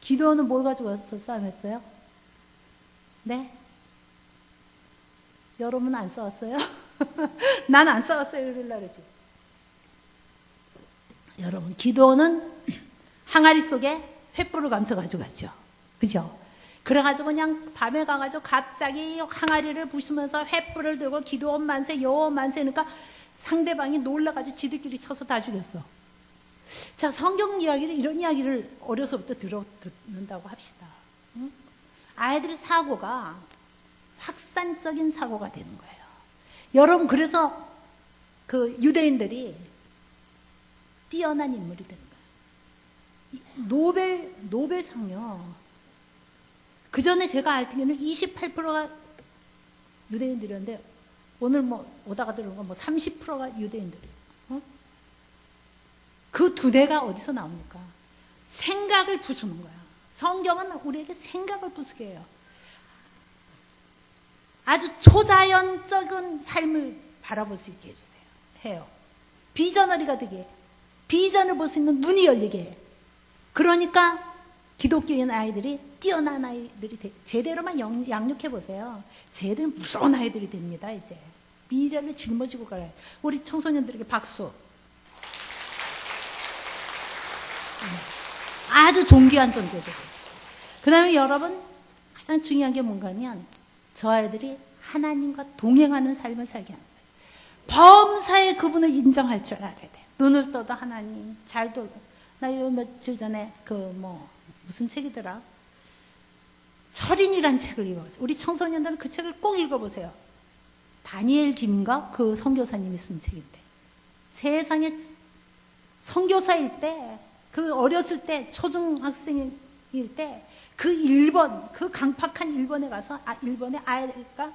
기드온은 뭘 가지고 와서 싸움했어요? 네? 여러분 안 싸웠어요? 난 안 싸웠어요. 이러려고 그러지. 여러분 기드온은 항아리 속에 횃불을 감춰가지고 갔죠. 그죠? 그래가지고 그냥 밤에 가가지고 갑자기 항아리를 부수면서 횃불을 들고 기드온 만세 여호와 만세 하니까 상대방이 놀라가지고 지들끼리 쳐서 다 죽였어. 자, 성경 이야기를 이런 이야기를 어려서부터 듣는다고 합시다. 응? 아이들의 사고가 확산적인 사고가 되는 거예요. 여러분 그래서 그 유대인들이 뛰어난 인물이 되는 거예요. 노벨상요. 그 전에 제가 알 때는 28%가 유대인들이었는데 오늘 뭐 오다가 들은 건 뭐 30%가 유대인들이에요. 그 두 대가 어디서 나옵니까? 생각을 부수는 거야. 성경은 우리에게 생각을 부수게 해요. 아주 초자연적인 삶을 바라볼 수 있게 해요. 비저너리가 되게, 비전을 볼 수 있는 눈이 열리게 해요. 그러니까 기독교인 아이들이 뛰어난 아이들이 제대로만 양육해 보세요. 쟤들 무서운 아이들이 됩니다. 이제 미래를 짊어지고 가요. 우리 청소년들에게 박수. 아주 존귀한 존재들. 그 다음에 여러분 가장 중요한 게 뭔가 하면 저 아이들이 하나님과 동행하는 삶을 살게 하는 거예요. 범사의 그분을 인정할 줄 알아야 돼. 눈을 떠도 하나님 잘 돌고. 나 요 며칠 전에 무슨 책이더라? 철인이란 책을 읽어봤어요. 우리 청소년들은 그 책을 꼭 읽어보세요. 다니엘 김인가? 그 선교사님이 쓴 책인데 세상에 선교사일 때, 그 어렸을 때 초중학생일 때 그 일본, 그 강팍한 일본에 가서 일본의 아이가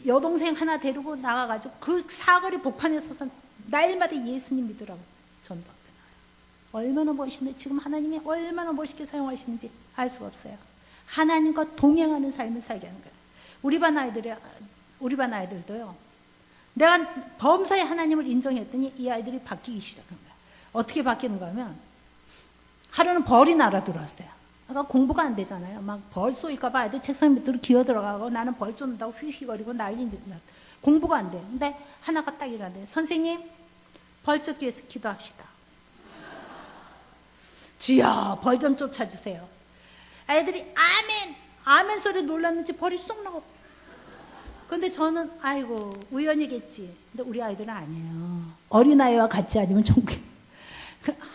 여동생 하나 데리고 나가가지고 그 사거리 복판에 서서 날마다 예수님 믿으라고 전도하고 나와요. 얼마나 멋있는데 지금 하나님이 얼마나 멋있게 사용하시는지 알 수가 없어요. 하나님과 동행하는 삶을 살게 하는 거예요. 우리 반 아이들도요. 내가 범사의 하나님을 인정했더니 이 아이들이 바뀌기 시작한 거야. 어떻게 바뀌는가 하면 하루는 벌이 날아 들어왔어요. 그러니까 공부가 안 되잖아요. 막 벌 쏘일까 봐 애들 책상 밑으로 기어 들어가고 나는 벌 쏜다고 휘휘거리고 난리인 줄. 공부가 안 돼. 근데 하나가 딱 이러는데 선생님 벌적교에서 기도합시다. 주여 벌 좀 쫓아주세요. 아이들이 아멘 아멘 소리 놀랐는지 벌이 쏙 나고. 근데 저는 아이고 우연이겠지. 근데 우리 아이들은 아니에요. 어린아이와 같이 아니면 천국에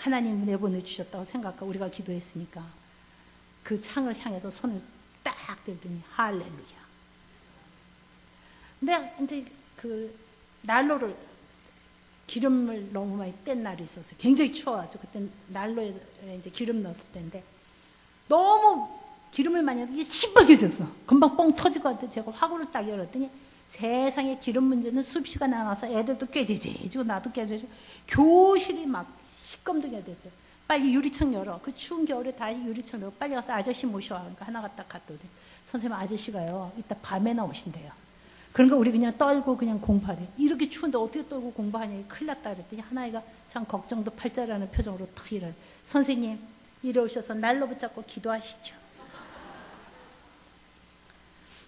하나님 내보내 주셨다고 생각하고 우리가 기도했으니까 그 창을 향해서 손을 딱 들더니 할렐루야. 근데 이제 그 난로를 기름을 너무 많이 뗀 날이 있었어요. 굉장히 추워가지고 그때 난로에 이제 기름 넣었을 때인데 너무 기름을 많이 넣어서 이게 시뻘개졌어. 금방 뻥 터질 것 같아. 제가 화구를 딱 열었더니 세상에 기름 문제는 숲시간 나와서 애들도 깨지지고 나도 깨지고 교실이 막 시꺼먼게 됐어요. 빨리 유리창 열어. 그 추운 겨울에 다시 유리창 열어. 빨리 가서 아저씨 모셔와. 그러니까 하나가 딱 갔다 오더니 선생님 아저씨가요 이따 밤에 나오신대요. 그러니까 우리 그냥 떨고 그냥 공부하래. 이렇게 추운데 어떻게 떨고 공부하냐. 큰일 났다 그랬더니 하나이가 참 걱정도 팔자라는 표정으로 탁 이래. 선생님 이리 오셔서 난로 붙잡고 기도하시죠.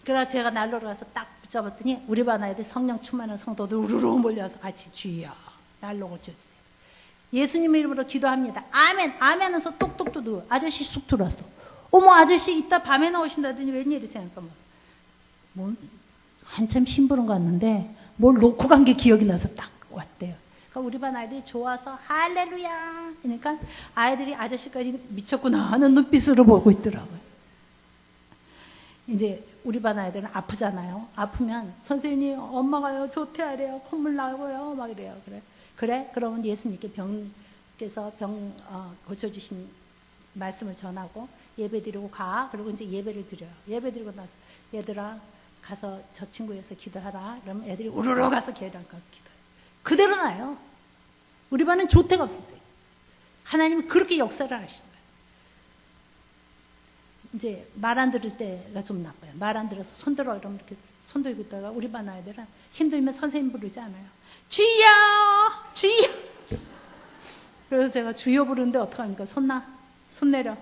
그래서 제가 난로를 가서 딱 붙잡았더니 우리 반 아이들 성령 충만한 성도들 우르르 몰려와서 같이 주여 난로 고쳐주세요. 예수님 이름으로 기도합니다. 아멘 아멘에서 똑똑 두고 아저씨 쑥 들어왔어. 어머 아저씨 이따 밤에 나오신다더니 웬일이세요. 그러니까 뭐 한참 심부름 갔는데 뭘 놓고 간 게 기억이 나서 딱 왔대요. 그러니까 우리 반 아이들이 좋아서 할렐루야 그러니까 아이들이 아저씨까지 미쳤구나 하는 눈빛으로 보고 있더라고요. 이제 우리 반 아이들은 아프잖아요. 아프면 선생님 엄마가요 조퇴하래요. 콧물 나고요 막 이래요. 그래 그러면 예수님께 병께서 병 고쳐주신 말씀을 전하고 예배 드리고 가. 그리고 이제 예배를 드려요. 예배 드리고 나서 얘들아 가서 저 친구에서 기도하라. 그러면 애들이 우르르 가서 걔랑 가서 기도해요. 그대로 나요. 우리 반은 조퇴가 없었어요. 하나님은 그렇게 역사를 하시는 거예요. 이제 말 안 들을 때가 좀 나빠요. 말 안 들어서 손들어 이러면 이렇게 손들고 있다가 우리 반 아이들은 힘들면 선생님 부르지 않아요. 주여 주여. 그래서 제가 주여 부르는데 어떡합니까? 손 내려.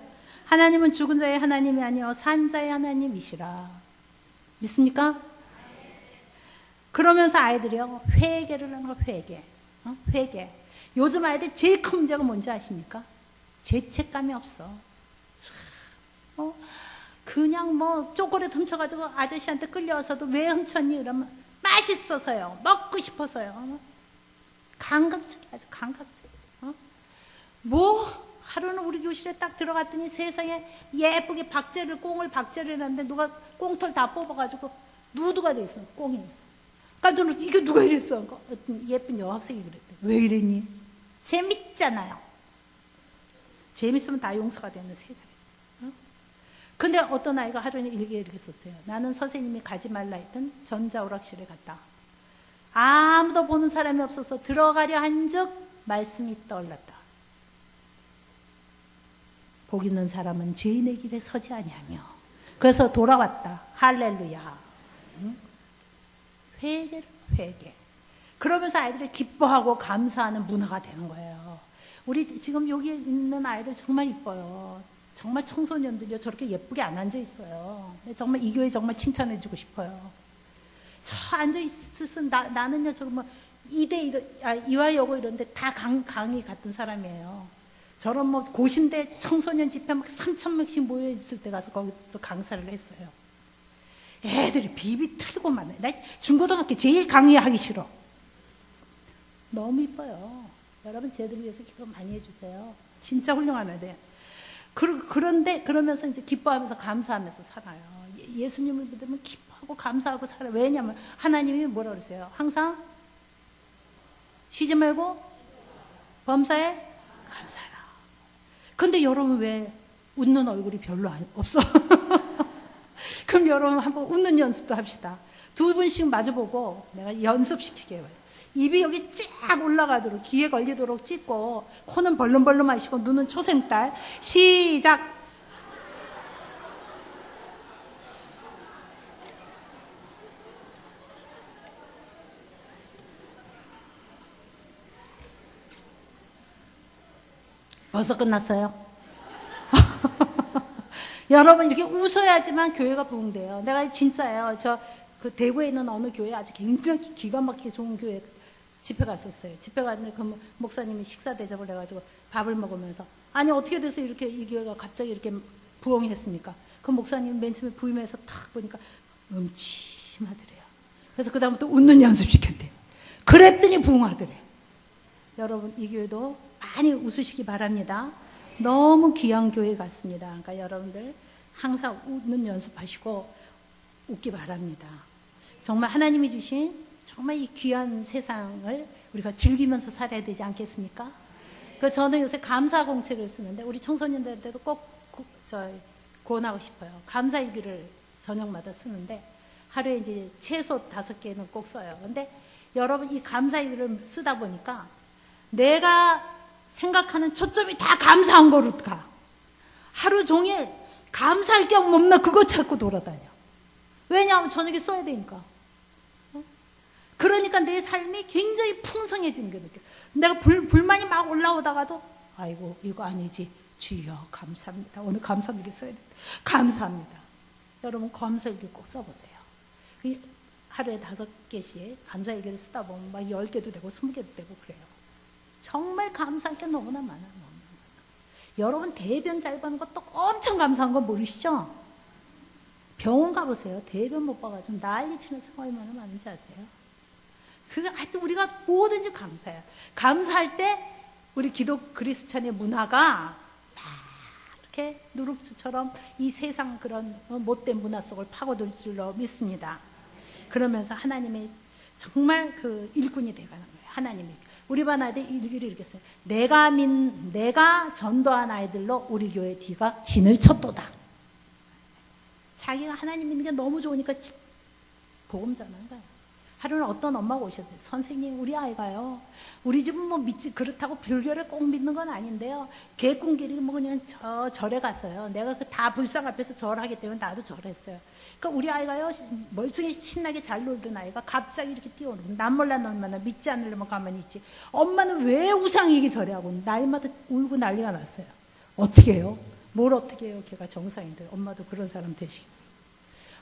하나님은 죽은 자의 하나님이 아니요 산 자의 하나님이시라. 믿습니까? 그러면서 아이들이요 회개를 하는 거. 회개. 요즘 아이들 제일 큰 문제가 뭔지 아십니까? 죄책감이 없어. 그냥 뭐 초콜릿 훔쳐가지고 아저씨한테 끌려와서도 왜 훔쳤니? 그러면 맛있어서요. 먹고 싶어서요. 감각적이야. 아주 감각적. 뭐 하루는 우리 교실에 딱 들어갔더니 세상에 예쁘게 꽁을 박제를 했는데 누가 꽁털 다 뽑아가지고 누드가 돼 있어. 꽁이. 깜짝 놀라서 이게 누가 이랬어? 어떤 예쁜 여학생이 그랬대. 왜 이랬니? 재밌잖아요. 재밌으면 다 용서가 되는 세상에. 근데 어떤 아이가 하루는 이렇게 썼어요. 나는 선생님이 가지 말라 했던 전자오락실에 갔다. 아무도 보는 사람이 없어서 들어가려 한즉 말씀이 떠올랐다. 복 있는 사람은 죄인의 길에 서지 아니하며. 그래서 돌아왔다. 할렐루야. 회개. 그러면서 아이들이 기뻐하고 감사하는 문화가 되는 거예요. 우리 지금 여기 있는 아이들 정말 이뻐요. 정말 청소년들이요 저렇게 예쁘게 안 앉아 있어요. 정말 이 교회 정말 칭찬해주고 싶어요. 저 앉아 있으면 나는요 저거 뭐 이화여고 이런데 다 강의 같은 사람이에요. 저런 뭐 고신대 청소년 집회 막 3,000명씩 모여 있을 때 가서 거기서 강사를 했어요. 애들이 비비 틀고 만해. 나 중고등학교 제일 강의하기 싫어. 너무 이뻐요. 여러분 쟤들 위해서 기도 많이 해주세요. 진짜 훌륭한 애들. 그런데 그러면서 이제 기뻐하면서 감사하면서 살아요. 예수님을 믿으면 기뻐하고 감사하고 살아요. 왜냐하면 하나님이 뭐라 그러세요? 항상 쉬지 말고 범사에 감사하라. 근데 여러분 왜 웃는 얼굴이 별로 없어? 그럼 여러분 한번 웃는 연습도 합시다. 두 분씩 마주보고 내가 연습시키게요. 입이 여기 쫙 올라가도록 귀에 걸리도록 찍고 코는 벌름벌름 하시고 눈은 초생딸. 시작. 벌써 끝났어요? 여러분 이렇게 웃어야지만 교회가 부흥돼요. 내가 진짜예요. 그 대구에 있는 어느 교회 아주 굉장히 기가 막히게 좋은 교회 집회 갔었어요. 집회 갔는데 그 목사님이 식사 대접을 해가지고 밥을 먹으면서 아니 어떻게 돼서 이렇게 이 교회가 갑자기 이렇게 부흥이 했습니까? 그 목사님 맨 처음에 부임해서 탁 보니까 음침하더래요. 그래서 그 다음부터 웃는 연습 시켰대요. 그랬더니 부흥하더래요. 여러분 이 교회도 많이 웃으시기 바랍니다. 너무 귀한 교회 같습니다. 그러니까 여러분들 항상 웃는 연습하시고 웃기 바랍니다. 정말 하나님이 주신 정말 이 귀한 세상을 우리가 즐기면서 살아야 되지 않겠습니까? 그 저는 요새 감사 공책을 쓰는데 우리 청소년들한테도 꼭 권하고 싶어요. 감사일기를 저녁마다 쓰는데 하루에 이제 최소 5개는 꼭 써요. 근데 여러분 이 감사일기를 쓰다 보니까 내가 생각하는 초점이 다 감사한 거로 가. 하루 종일 감사할 게 없나 그거 찾고 돌아다녀. 왜냐하면 저녁에 써야 되니까. 그러니까 내 삶이 굉장히 풍성해지는 게 느껴요. 내가 불만이 막 올라오다가도 아이고 이거 아니지. 주여 감사합니다. 오늘 감사일기 써야 돼. 감사합니다. 여러분 감사일기 꼭 써보세요. 하루에 5개씩 감사일기를 쓰다 보면 막 10개도 되고 20개도 되고 그래요. 정말 감사할 게 너무나 많아요. 여러분 대변 잘 보는 것도 엄청 감사한 거 모르시죠? 병원 가보세요. 대변 못 봐가지고 난리 치는 상황이 얼마나 많은지 아세요? 하여튼 우리가 뭐든지 감사해요. 감사할 때 우리 기독 그리스찬의 문화가 막 이렇게 누룩수처럼 이 세상 그런 못된 문화 속을 파고들 줄로 믿습니다. 그러면서 하나님의 정말 그 일꾼이 되어가는 거예요. 하나님이. 우리 반 아이들 일기를 이렇게 써요. 내가 전도한 아이들로 우리 교회 뒤가 진을 쳤도다. 자기가 하나님 믿는 게 너무 좋으니까 복음 전하는 거예요. 하루는 어떤 엄마가 오셨어요. 선생님 우리 아이가요. 우리 집은 뭐 믿지 그렇다고 불교를 꼭 믿는 건 아닌데요. 개꿈길이 뭐 그냥 절에 갔어요. 내가 그 다 불상 앞에서 절하기 때문에 나도 절했어요. 그러니까 우리 아이가요. 멀쩡히 신나게 잘 놀던 아이가 갑자기 이렇게 뛰어오는 남 몰라 얼마나 믿지 않으려면 가만히 있지. 엄마는 왜 우상이기 절하고 날마다 울고 난리가 났어요. 어떻게 해요? 뭘 어떻게 해요? 걔가 정상인데 엄마도 그런 사람 되시기.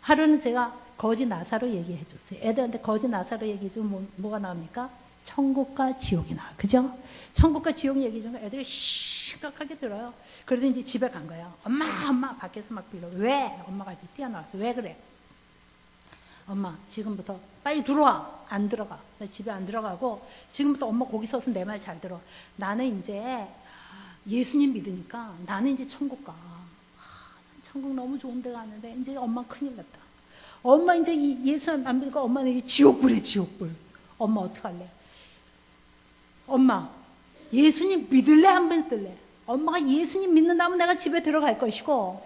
하루는 제가 거지 나사로 얘기해 줬어요. 애들한테 거지 나사로 얘기 좀 뭐가 나옵니까? 천국과 지옥이 나와요. 그죠? 천국과 지옥 얘기 좀 애들이 심각하게 들어요. 그래서 이제 집에 간 거예요. 엄마 밖에서 막 불러. 왜? 엄마가 이제 뛰어나와서 왜 그래? 엄마 지금부터 빨리 들어와. 안 들어가. 나 집에 안 들어가고 지금부터 엄마 거기 서서 내 말 잘 들어. 나는 이제 예수님 믿으니까 나는 이제 천국 가. 천국 너무 좋은 데 가는데 이제 엄마 큰일 났다. 엄마 이제 예수 안 믿으니까 엄마는 이제 지옥불이야 지옥불. 엄마 어떡할래? 엄마 예수님 믿을래 안 믿을래? 엄마가 예수님 믿는다면 내가 집에 들어갈 것이고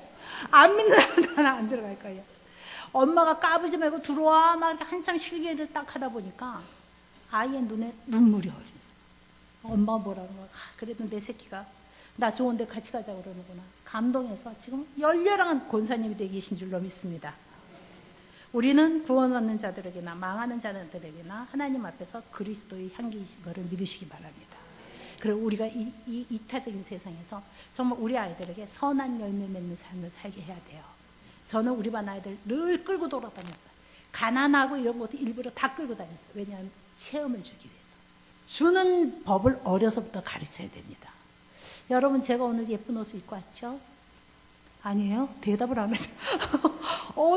안 믿는다면 나는 안 들어갈 거야. 엄마가 까불지 말고 들어와 막 이렇게 한참 실기를 딱 하다 보니까 아이의 눈에 눈물이 흘렸어. 엄마가 뭐라는 거야. 그래도 내 새끼가 나 좋은 데 같이 가자고 그러는구나. 감동해서 지금 열렬한 권사님이 되어 계신 줄로 믿습니다. 우리는 구원 얻는 자들에게나 망하는 자들에게나 하나님 앞에서 그리스도의 향기이신 것을 믿으시기 바랍니다. 그리고 우리가 이 이타적인 세상에서 정말 우리 아이들에게 선한 열매 맺는 삶을 살게 해야 돼요. 저는 우리 반 아이들 늘 끌고 돌아다녔어요. 가난하고 이런 것도 일부러 다 끌고 다녔어요. 왜냐하면 체험을 주기 위해서. 주는 법을 어려서부터 가르쳐야 됩니다. 여러분 제가 오늘 예쁜 옷을 입고 왔죠? 아니에요? 대답을 안 하세요.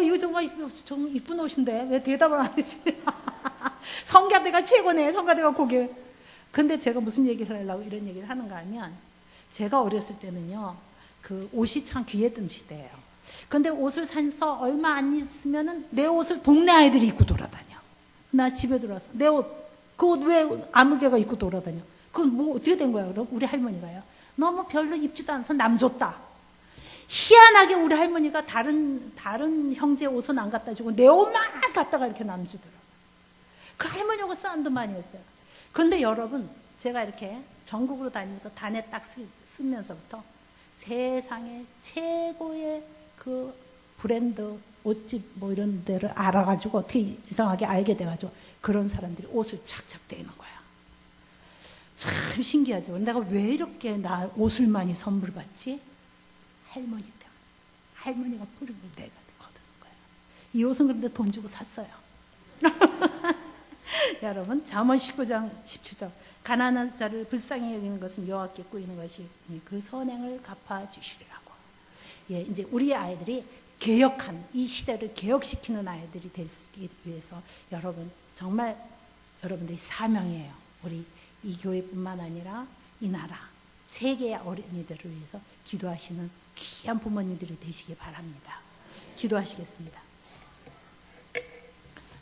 이거 정말 이쁜 옷인데 왜 대답을 안 하지? 성가대가 최고네. 성가대가 고개. 근데 제가 무슨 얘기를 하려고 이런 얘기를 하는가 하면 제가 어렸을 때는요. 그 옷이 참 귀했던 시대예요. 근데 옷을 사서 얼마 안 있으면은 내 옷을 동네 아이들이 입고 돌아다녀. 나 집에 들어와서 내 옷, 그 옷 왜 아무 개가 입고 돌아다녀? 그건 뭐 어떻게 된 거야? 그럼 우리 할머니가요. 너무 별로 입지도 않아서 남 줬다. 희한하게 우리 할머니가 다른 형제 옷은 안 갖다 주고 내 옷만 갖다가 이렇게 남 주더라고요. 그 할머니하고 싸움도 많이 했어요. 근데 여러분 제가 이렇게 전국으로 다니면서 단에 딱 쓰면서부터 세상에 최고의 그 브랜드 옷집 뭐 이런 데를 알아가지고 어떻게 이상하게 알게 돼가지고 그런 사람들이 옷을 착착 대는 거야. 참 신기하죠. 내가 왜 이렇게 나 옷을 많이 선물 받지? 할머니 때문에. 할머니가 뿌리고 내가 거두는 거야. 이 옷은 그런데 돈 주고 샀어요. 여러분 잠언 19장 17절 가난한 자를 불쌍히 여기는 것은 여호와께 꾸이는 것이 그 선행을 갚아 주시리라고. 예, 이제 우리 아이들이 개혁한 이 시대를 개혁시키는 아이들이 되기 위해서 여러분 정말 여러분들이 사명이에요. 우리 이 교회뿐만 아니라 이 나라 세계의 어린이들을 위해서 기도하시는 귀한 부모님들이 되시기 바랍니다. 기도하시겠습니다.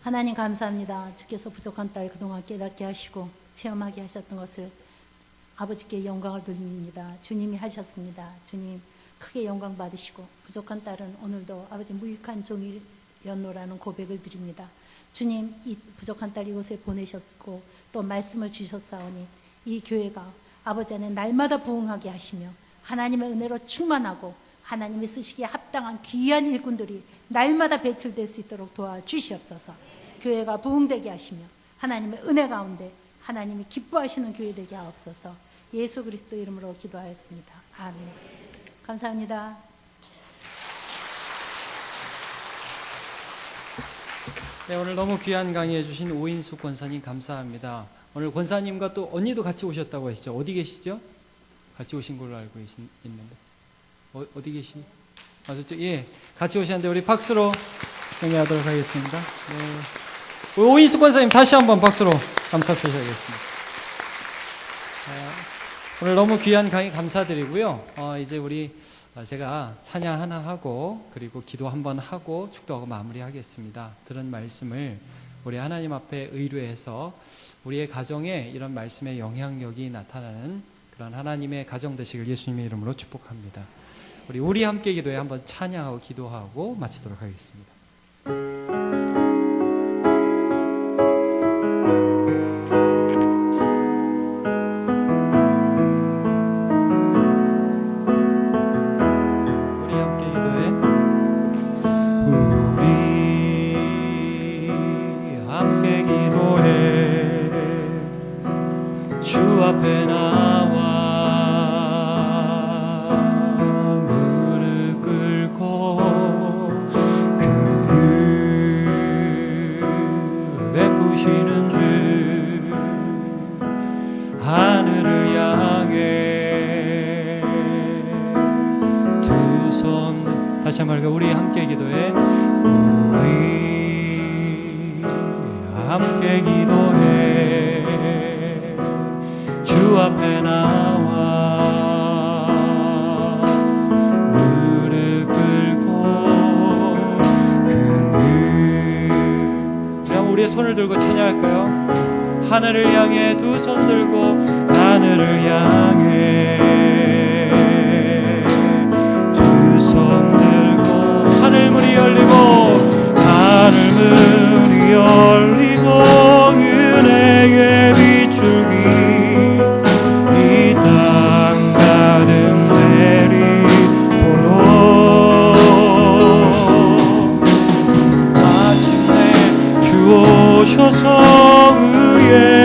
하나님 감사합니다. 주께서 부족한 딸 그동안 깨닫게 하시고 체험하게 하셨던 것을 아버지께 영광을 돌립니다. 주님이 하셨습니다. 주님 크게 영광 받으시고 부족한 딸은 오늘도 아버지 무익한 종이였노라는 고백을 드립니다. 주님 이 부족한 딸 이곳에 보내셨고 또 말씀을 주셨사오니 이 교회가 아버지 안에 날마다 부흥하게 하시며 하나님의 은혜로 충만하고 하나님이 쓰시기에 합당한 귀한 일꾼들이 날마다 배출될 수 있도록 도와주시옵소서. 교회가 부흥되게 하시며 하나님의 은혜 가운데 하나님이 기뻐하시는 교회 되게 하옵소서. 예수 그리스도 이름으로 기도하였습니다. 아멘. 감사합니다. 네, 오늘 너무 귀한 강의해 주신 오인숙 권사님 감사합니다. 오늘 권사님과 또 언니도 같이 오셨다고 하시죠? 어디 계시죠? 같이 오신 걸로 알고 있는데 어디 계시? 아, 저쪽, 예, 같이 오셨는데 우리 박수로 경례하도록 하겠습니다. 네. 오인숙 권사님 다시 한번 박수로 감사 표시하겠습니다. 오늘 너무 귀한 강의 감사드리고요. 이제 우리 제가 찬양 하나 하고 그리고 기도 한번 하고 축도하고 마무리하겠습니다. 들은 말씀을 우리 하나님 앞에 의뢰해서 우리의 가정에 이런 말씀의 영향력이 나타나는 그런 하나님의 가정 되시길 예수님의 이름으로 축복합니다. 우리 함께 기도에 한번 찬양하고 기도하고 마치도록 하겠습니다. 앞에 나와 무릎 꿇고 그 베푸시는 주 하늘을 향해 두 손 다시 한번 우리 함께 기도해 우리 함께 기도해 주 앞에 나와 무릎 꿇고 그냥 우리의 손을 들고 찬양할까요? 하늘을 향해 두 손 들고 하늘을 향해 두 손 들고 하늘문이 열리고 하늘문이 열리고 은혜의 비출기 오셔서 의의